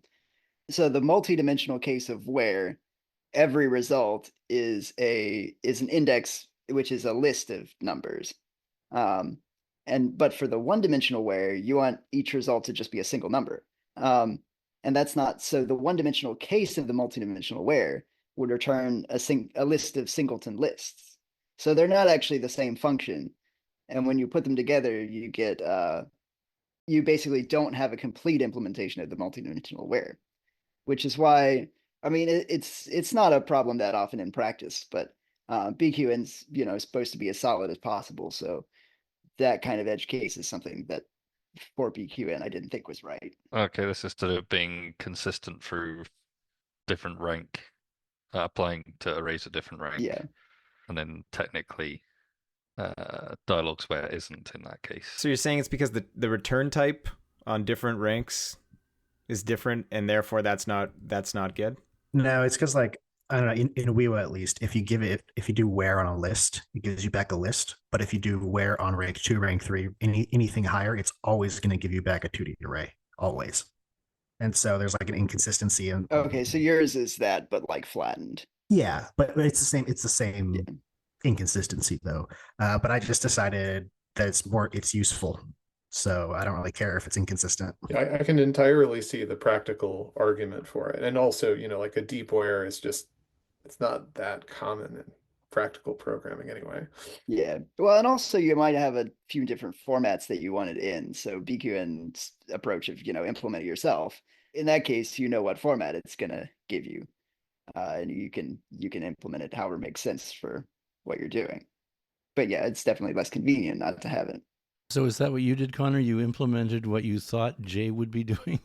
so the multidimensional case of where, every result is an index, which is a list of numbers. But for the one-dimensional where, you want each result to just be a single number. And that's not, so the one-dimensional case of the multidimensional where would return a list of singleton lists. So they're not actually the same function. And when you put them together, you get you basically don't have a complete implementation of the multidimensional where, which is why, I mean, it's not a problem that often in practice, but BQN's, supposed to be as solid as possible. So that kind of edge case is something that for BQN I didn't think was right. Okay, this is to do with being consistent through different rank, applying to arrays of different rank. Yeah. And then technically, dialogues where it isn't in that case. So you're saying it's because the return type on different ranks is different, and therefore that's not good? No, it's because like I don't know, in Weewa at least, if you do where on a list, it gives you back a list. But if you do where on rank 2, rank 3, anything higher, it's always going to give you back a 2D array, always. And so there's like an inconsistency in. Okay, so yours is that, but like flattened. Yeah, but it's the same. It's the same inconsistency though. But I just decided that it's useful. So I don't really care if it's inconsistent. I can entirely see the practical argument for it. And also, like a deep where is just, it's not that common in practical programming anyway. Yeah. Well, and also you might have a few different formats that you want it in. So BQN's approach of, implement it yourself. In that case, you know what format it's going to give you. And you can implement it however makes sense for what you're doing. But yeah, it's definitely less convenient not to have it. So is that what you did, Connor? You implemented what you thought Jay would be doing?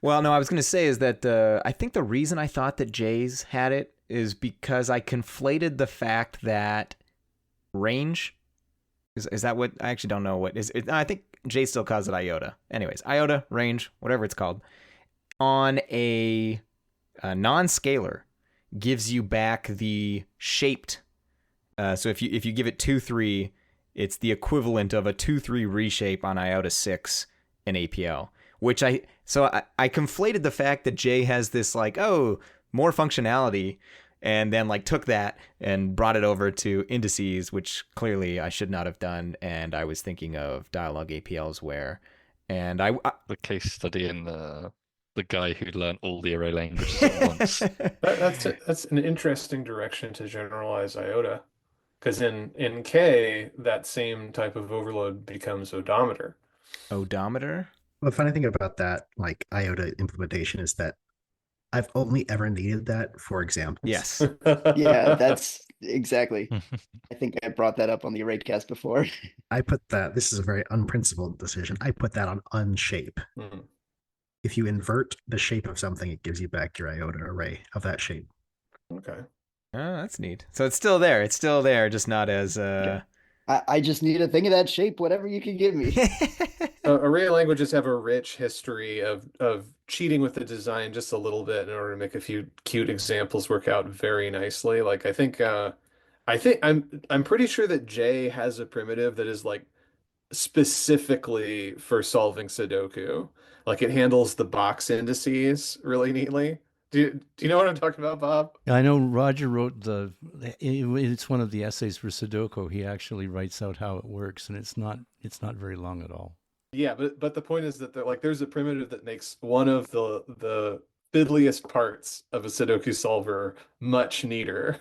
Well, no, I was going to say is that I think the reason I thought that Jay's had it is because I conflated the fact that range is that what I actually don't know what is it. I think Jay still calls it iota. Anyways, iota, range, whatever it's called, on a non-scalar gives you back the shaped. So if you give it 2-3, it's the equivalent of a 2-3 reshape on iota 6 in APL. Which I conflated the fact that Jay has this like, oh, more functionality, and then like took that and brought it over to indices, which clearly I should not have done. And I was thinking of dialog APLs where, and I the case study in the guy who learned all the array languages at once. That's an interesting direction to generalize iota, because in K that same type of overload becomes odometer. Odometer. Well, the funny thing about that, like iota implementation, is that I've only ever needed that for examples. Yes. Yeah, that's exactly. I think I brought that up on the Arraycast before. I put that, this is a very unprincipled decision. I put that on unshape. Mm. If you invert the shape of something, it gives you back your iota array of that shape. Okay. Oh, that's neat. So it's still there. It's still there, just not as Yeah. I just need a thing of that shape, whatever you can give me. Array languages have a rich history of cheating with the design just a little bit in order to make a few cute examples work out very nicely. Like I think I'm pretty sure that J has a primitive that is like specifically for solving Sudoku. Like it handles the box indices really neatly. Do you know what I'm talking about, Bob? I know Roger wrote it's one of the essays for Sudoku. He actually writes out how it works, and it's not very long at all. Yeah, but the point is that there's a primitive that makes one of the fiddliest parts of a Sudoku solver much neater,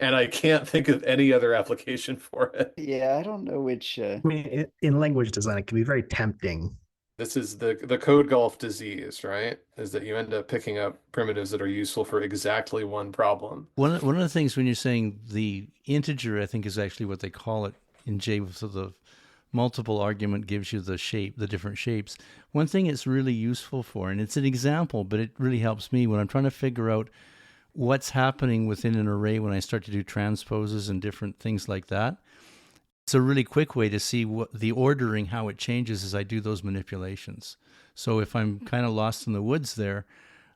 and I can't think of any other application for it. Yeah, I don't know which. I mean, in language design, it can be very tempting. This is the code golf disease, right? Is that you end up picking up primitives that are useful for exactly one problem. One of the things when you're saying the integer, I think is actually what they call it in J. So the multiple argument gives you the shape, the different shapes. One thing it's really useful for, and it's an example, but it really helps me when I'm trying to figure out what's happening within an array when I start to do transposes and different things like that. It's a really quick way to see what the ordering, how it changes as I do those manipulations. So if I'm kind of lost in the woods there,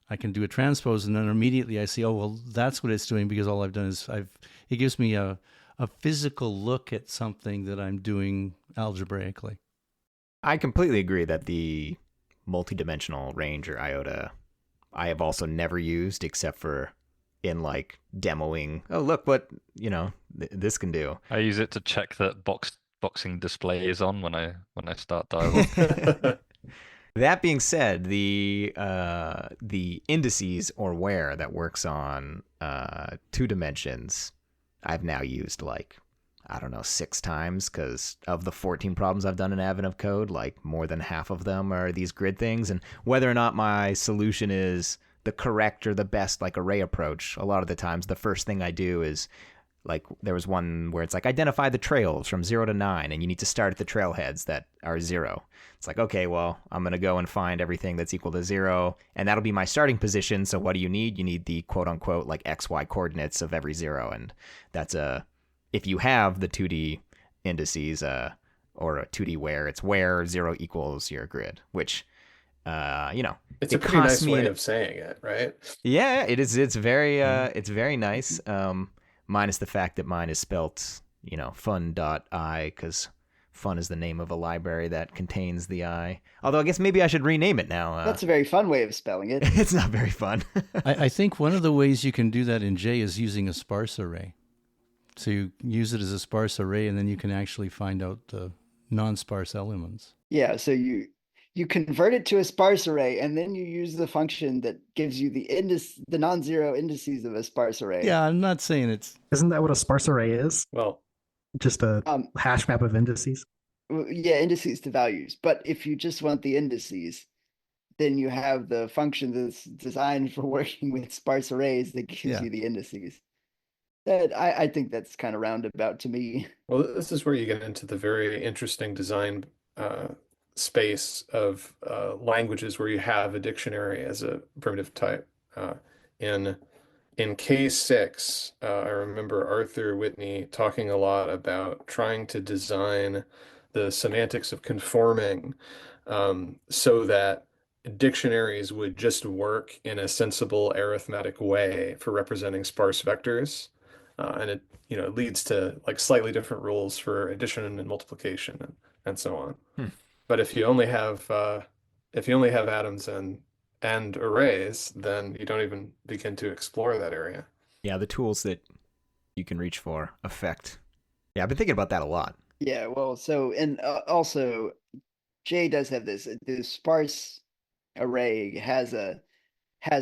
I can do a transpose, and then immediately I see, oh, well, that's what it's doing, because all I've done is it gives me a physical look at something that I'm doing algebraically. I completely agree that the multidimensional range or iota I have also never used except for in like demoing. Oh, look what this can do. I use it to check that boxing display is on when I start dialogue. That being said, the indices or where that works on 2 dimensions, I've now used like, I don't know, 6 times, because of the 14 problems I've done in Advent of Code, like more than half of them are these grid things. And whether or not my solution is the correct or the best like array approach, a lot of the times the first thing I do is, like, there was one where it's like, identify the trails from 0 to 9, and you need to start at the trailheads that are 0. It's like, okay, well, I'm going to go and find everything that's equal to 0, and that'll be my starting position. So what do you need? You need the quote unquote like XY coordinates of every 0. And that's if you have the 2D indices, or a 2D where, it's where 0 equals your grid, which, It's it a pretty costs nice me way an- of saying it, right? yeah, it is. It's very nice. Minus the fact that mine is spelt, fun.i, because fun is the name of a library that contains the I. Although I guess maybe I should rename it now. That's a very fun way of spelling it. It's not very fun. I think one of the ways you can do that in J is using a sparse array. So you use it as a sparse array, and then you can actually find out the non-sparse elements. Yeah, so you convert it to a sparse array, and then you use the function that gives you the non-zero indices of a sparse array. Yeah, I'm not saying it's... Isn't that what a sparse array is? Well, Just a Um, hash map of indices? yeah, indices to values. But if you just want the indices, then you have the function that's designed for working with sparse arrays that gives Yeah. you the indices. That I think that's kind of roundabout to me. well, this is where you get into the very interesting design space of languages where you have a dictionary as a primitive type. In K6, I remember Arthur Whitney talking a lot about trying to design the semantics of conforming, so that dictionaries would just work in a sensible arithmetic way for representing sparse vectors. And it leads to like slightly different rules for addition and multiplication and so on. But if you only have atoms and arrays, then you don't even begin to explore that area. Yeah, the tools that you can reach for affect. Yeah, I've been thinking about that a lot. Yeah, well, so and also J does have this. The sparse array has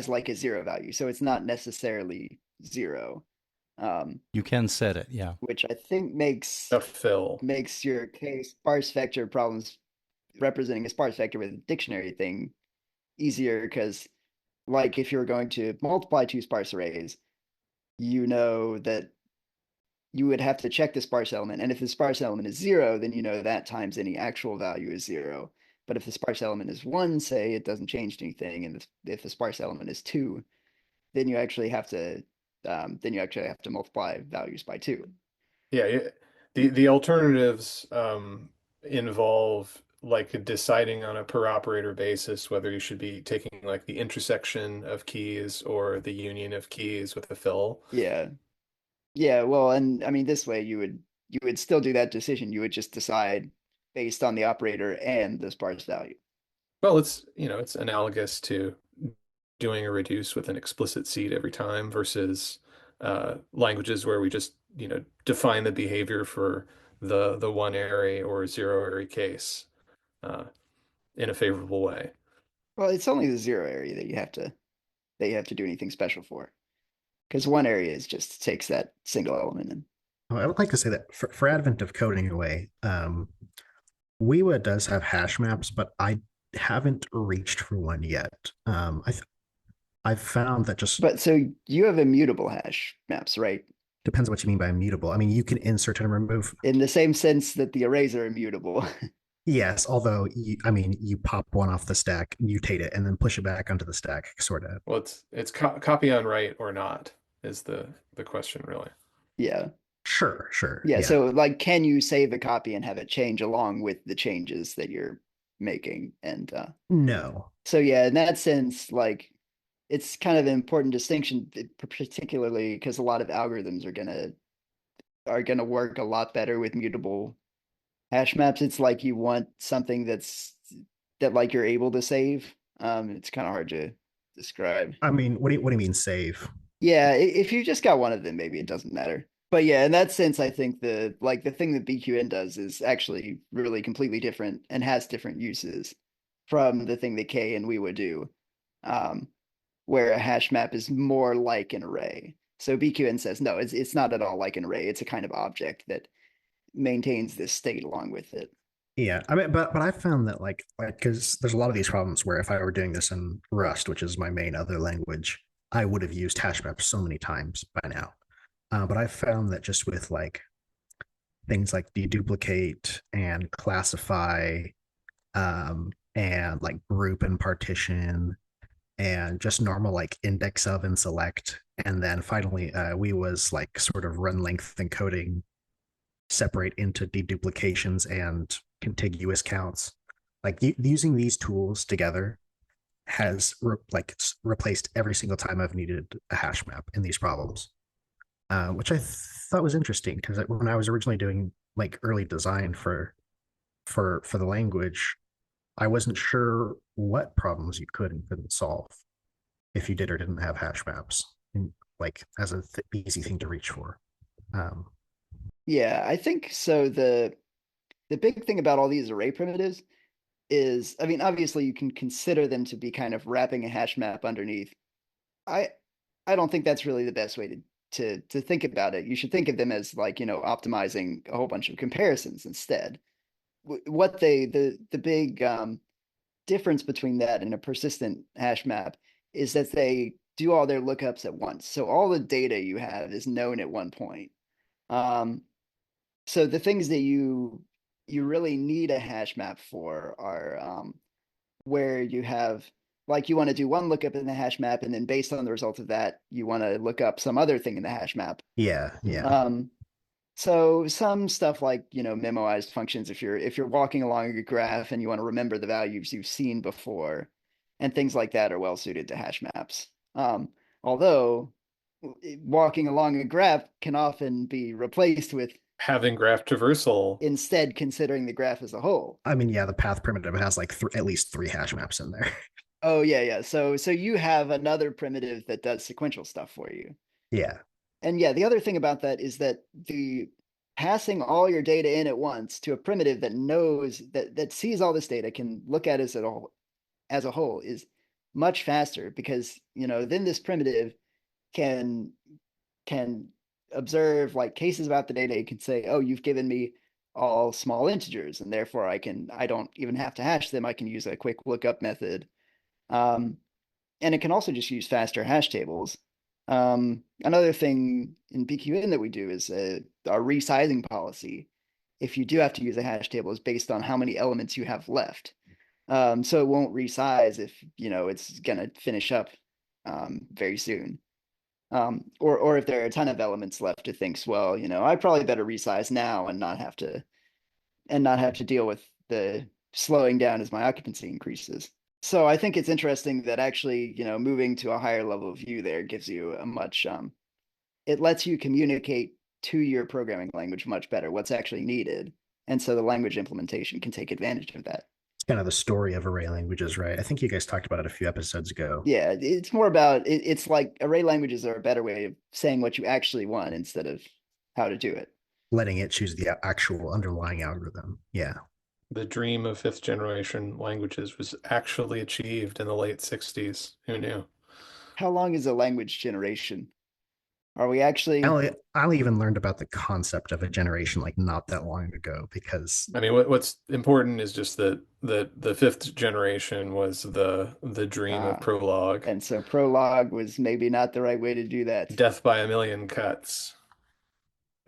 like a 0 value, so it's not necessarily 0. You can set it, yeah. Which I think makes A fill. your sparse vector problems representing a sparse vector with a dictionary thing easier, because like if you're going to multiply 2 sparse arrays, you know that you would have to check the sparse element, and if the sparse element is 0, then you know that times any actual value is 0. But if the sparse element is 1, say, it doesn't change anything, and if the sparse element is 2, then you actually have to multiply values by 2. Yeah, the alternatives involve like deciding on a per operator basis whether you should be taking like the intersection of keys or the union of keys with a fill. Yeah. Yeah, well, and I mean this way you would still do that decision. You would just decide based on the operator and the sparse value. Well, it's analogous to doing a reduce with an explicit seed every time versus languages where we just, define the behavior for the one array or 0 array case in a favorable way. Well, it's only the 0 area that you have to do anything special for. Because one area is just takes that single element and I would like to say that for Advent of Code anyway, Weewa does have hash maps, but I haven't reached for one yet. I've found that just But so you have immutable hash maps, right? depends what you mean by immutable. I mean, you can insert and remove. In the same sense that the arrays are immutable. Yes, although you pop one off the stack, mutate it, and then push it back onto the stack, sort of. Well, it's copy on write or not is the question really. Yeah. Sure. Yeah. So like, can you save a copy and have it change along with the changes that you're making? And No. so yeah, in that sense, like it's kind of an important distinction, particularly because a lot of algorithms are gonna work a lot better with mutable hash maps. It's like you want something that like you're able to save. It's kind of hard to describe. I mean, what do you mean save? Yeah, if you just got one of them, maybe it doesn't matter. But yeah, in that sense, I think the thing that BQN does is actually really completely different and has different uses. from the thing that K and we would do, um, where a hash map is more like an array. So BQN says, no, it's not at all like an array. It's a kind of object that maintains this state along with it. Yeah, I mean, but I found that like because there's a lot of these problems where if I were doing this in Rust, which is my main other language, I would have used hash maps so many times by now. But I found that just with like things like deduplicate and classify, and like group and partition, and just normal like index of and select, and then finally we was like sort of run length encoding separate into deduplications and contiguous counts. Like using these tools together has replaced every single time I've needed a hash map in these problems, which I thought was interesting because when I was originally doing like early design for the language, I wasn't sure what problems you could and couldn't solve if you did or didn't have hash maps, and like as an easy thing to reach for. Yeah, I think so. The big thing about all these array primitives is, I mean, obviously you can consider them to be kind of wrapping a hash map underneath. I I don't think that's really the best way to think about it. You should think of them as like, optimizing a whole bunch of comparisons instead. What the big difference between that and a persistent hash map is that they do all their lookups at once. So all the data you have is known at one point. Um, so the things that you really need a hash map for are where you have like you want to do one lookup in the hash map, and then based on the result of that, you want to look up some other thing in the hash map. Yeah, yeah. So some stuff like memoized functions, if you're walking along a graph and you want to remember the values you've seen before, and things like that are well suited to hash maps. Although walking along a graph can often be replaced with Having graph traversal. instead considering the graph as a whole. I mean, yeah, the path primitive has like at least 3 hash maps in there. Oh yeah. So you have another primitive that does sequential stuff for you. Yeah. And yeah, the other thing about that is that the passing all your data in at once to a primitive that knows that sees all this data, can look at it as a whole is much faster, because then this primitive can observe like cases about the data. It can say, oh, you've given me all small integers, and therefore I don't even have to hash them. I can use a quick lookup method. And it can also just use faster hash tables. Another thing in BQN that we do is our resizing policy. If you do have to use a hash table, is based on how many elements you have left. So it won't resize if it's gonna finish up very soon. Or if there are a ton of elements left, it thinks, well, I probably better resize now and not have to deal with the slowing down as my occupancy increases. So I think it's interesting that actually, moving to a higher level of view there gives you a much, it lets you communicate to your programming language much better what's actually needed. And so the language implementation can take advantage of that. It's kind of the story of array languages, right? I think you guys talked about it a few episodes ago. Yeah, it's more about, it's like array languages are a better way of saying what you actually want instead of how to do it. Letting it choose the actual underlying algorithm. Yeah. The dream of 5th generation languages was actually achieved in the late 60s. Who knew? How long is a language generation? Are we actually? I only even learned about the concept of a generation like not that long ago, because I mean, what's important is just that the 5th generation was the dream of Prolog. And so Prolog was maybe not the right way to do that. Death by a million cuts.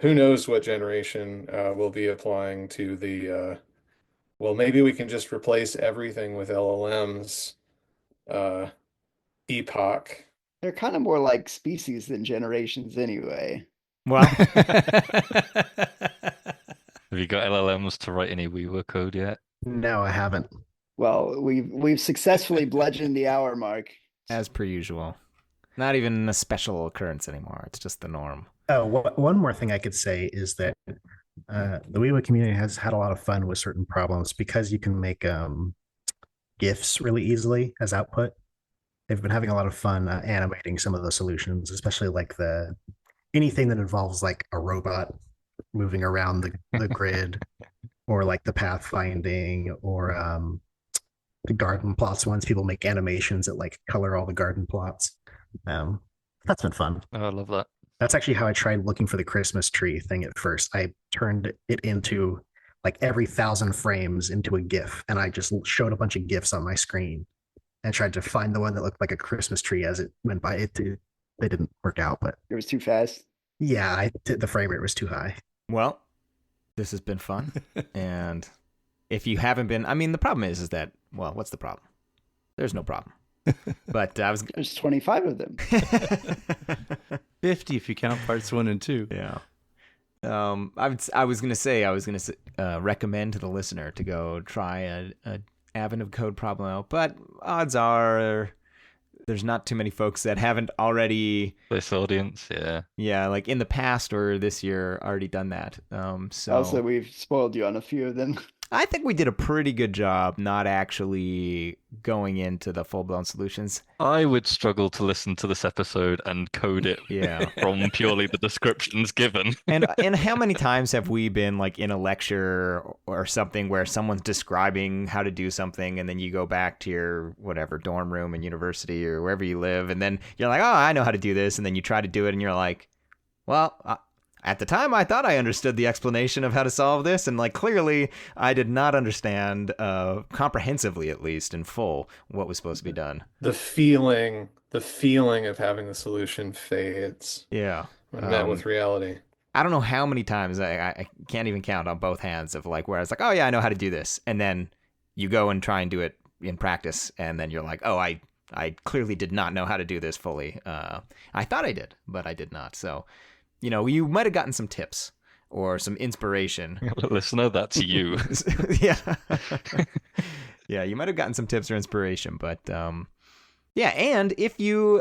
Who knows what generation will be applying to the well, maybe we can just replace everything with LLMs. Epoch. They're kind of more like species than generations anyway. Well, Have you got LLMs to write any Weaver code yet? no, I haven't. Well, we've successfully bludgeoned the hour mark. as per usual. Not even a special occurrence anymore. It's just the norm. Oh, one more thing I could say is that the Weaver community has had a lot of fun with certain problems because you can make GIFs really easily as output. They've been having a lot of fun animating some of the solutions, especially like anything that involves like a robot moving around the grid, or like the pathfinding, or the garden plots ones. People make animations that like color all the garden plots. That's been fun. Oh, I love that. That's actually how I tried looking for the Christmas tree thing at first. I turned it into like every 1,000 frames into a GIF, and I just showed a bunch of GIFs on my screen and tried to find the one that looked like a Christmas tree as it went by. They didn't work out, but It was too fast. yeah, the frame rate was too high. Well, this has been fun. And if you haven't been, I mean, the problem is that, well, what's the problem? There's no problem. But I was, There's 25 of them. 50 if you count parts 1 and 2. yeah. I was gonna recommend to the listener to go try a Advent of Code problem out, but odds are there's not too many folks that haven't already, This audience, yeah. like in the past or this year, already done that. So Also, we've spoiled you on a few of them. I think we did a pretty good job not actually going into the full-blown solutions. I would struggle to listen to this episode and code it Yeah. from purely the descriptions given. And how many times have we been like in a lecture or something where someone's describing how to do something, and then you go back to your whatever dorm room in university or wherever you live, and then you're like, oh, I know how to do this, and then you try to do it, and you're like, well, at the time, I thought I understood the explanation of how to solve this, and like clearly, I did not understand comprehensively, at least in full, what was supposed to be done. The feeling of having the solution fades Yeah. when met with reality. I don't know how many times I can't even count on both hands of like where I was like, oh yeah, I know how to do this, and then you go and try and do it in practice, and then you're like, oh, I clearly did not know how to do this fully. I thought I did, but I did not. So, you might have gotten some tips or some inspiration. Listener, that's you. Yeah. Yeah, you might have gotten some tips or inspiration, but yeah, and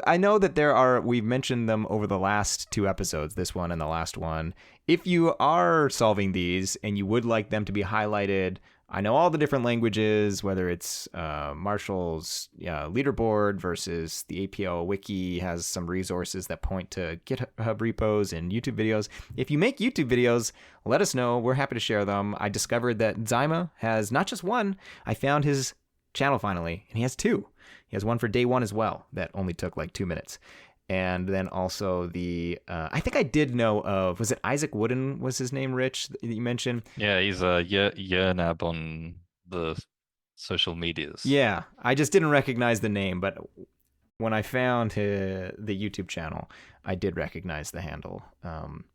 I know that we've mentioned them over the last 2 episodes, this one and the last one. If you are solving these and you would like them to be highlighted, I know all the different languages, whether it's Marshall's leaderboard versus the APL wiki has some resources that point to GitHub repos and YouTube videos. If you make YouTube videos, let us know. We're happy to share them. I discovered that Zyma has not just one. I found his channel finally, and he has 2. He has one for day 1 as well that only took like 2 minutes. And then also I think I did know of, was it Isaac Wooden was his name, Rich, that you mentioned? Yeah, he's a Yernab on the social medias. Yeah, I just didn't recognize the name, but when I found the YouTube channel, I did recognize the handle,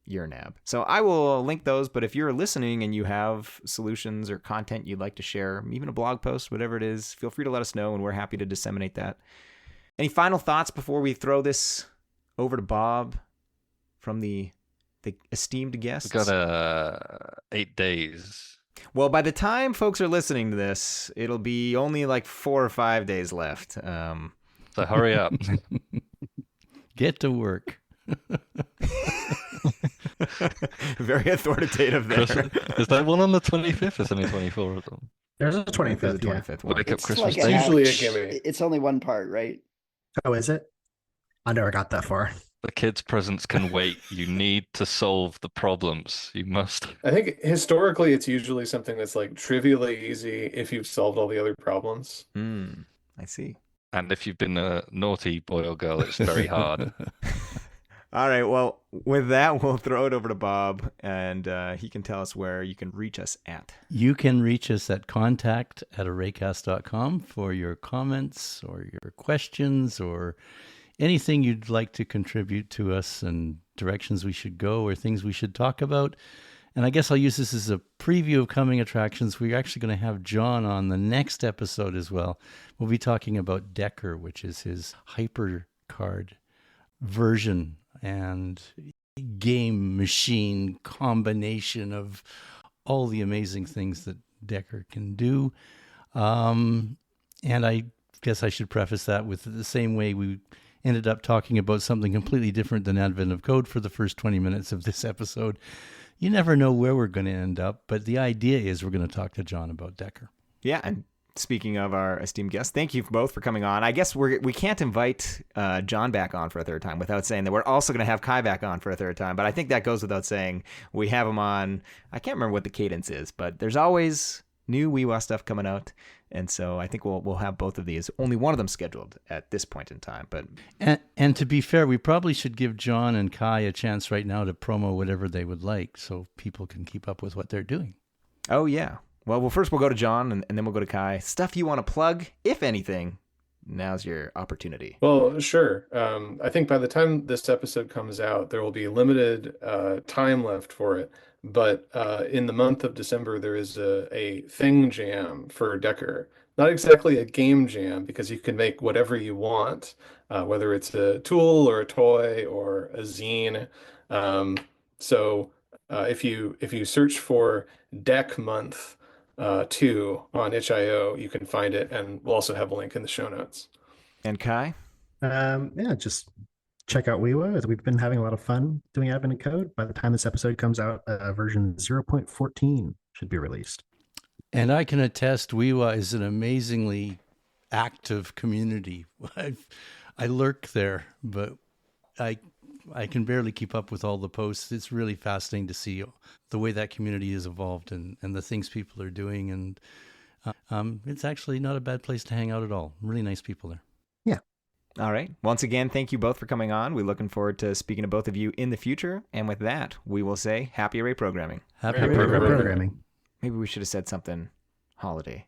Yernab. So I will link those, but if you're listening and you have solutions or content you'd like to share, even a blog post, whatever it is, feel free to let us know, and we're happy to disseminate that. Any final thoughts before we throw this over to Bob from the esteemed guests? We've got 8 days. Well, by the time folks are listening to this, it'll be only like 4 or 5 days left. So hurry up. Get to work. Very authoritative there. Is there one on the 25th? There's only 24 of them. There's a There's 25th. a 25th one. Wake up It's Christmas like Day. Usually a half- gimme. It's only one part, right? Oh, is it? I never got that far. The kids' presents can wait. You need to solve the problems. You must. I think historically it's usually something that's like trivially easy if you've solved all the other problems. I see. And if you've been a naughty boy or girl, it's very hard. All right. Well, with that, we'll throw it over to Bob, and he can tell us where you can reach us at. You can reach us at contact@arraycast.com for your comments or your questions or anything you'd like to contribute to us and directions we should go or things we should talk about. And I guess I'll use this as a preview of coming attractions. We're actually going to have John on the next episode as well. We'll be talking about Decker, which is his HyperCard version and game machine combination of all the amazing things that Decker can do. And I guess I should preface that with the same way we ended up talking about something completely different than Advent of Code for the first 20 minutes of this episode. You never know where we're going to end up, but the idea is we're going to talk to John about Decker. Yeah, and speaking of our esteemed guests, thank you both for coming on. I guess we can't invite John back on for a third time without saying that we're also going to have Kai back on for a third time, but I think that goes without saying. We have him on, I can't remember what the cadence is, but there's always new WeWa stuff coming out, And so I think we'll have both of these. Only one of them scheduled at this point in time. But And to be fair, we probably should give John and Kai a chance right now to promo whatever they would like so people can keep up with what they're doing. oh yeah, well first we'll go to John and then we'll go to Kai. Stuff you want to plug, if anything. Now's your opportunity. Well, sure. I think by the time this episode comes out, there will be limited time left for it. But in the month of December, there is a thing jam for Decker. Not exactly a game jam, because you can make whatever you want, whether it's a tool or a toy or a zine. So if you search for Deck Month 2 on itch.io, you can find it, and we'll also have a link in the show notes. And Kai? Yeah, just check out Weewa. We've been having a lot of fun doing Advent Code. By the time this episode comes out, version 0.14 should be released. And I can attest, Weewa is an amazingly active community. I lurk there, but I can barely keep up with all the posts. It's really fascinating to see the way that community has evolved and the things people are doing. And it's actually not a bad place to hang out at all. Really nice people there. Yeah. All right. Once again, thank you both for coming on. We're looking forward to speaking to both of you in the future. And with that, we will say happy array programming. Happy Happy programming. programming. Programming. Maybe we should have said something holiday.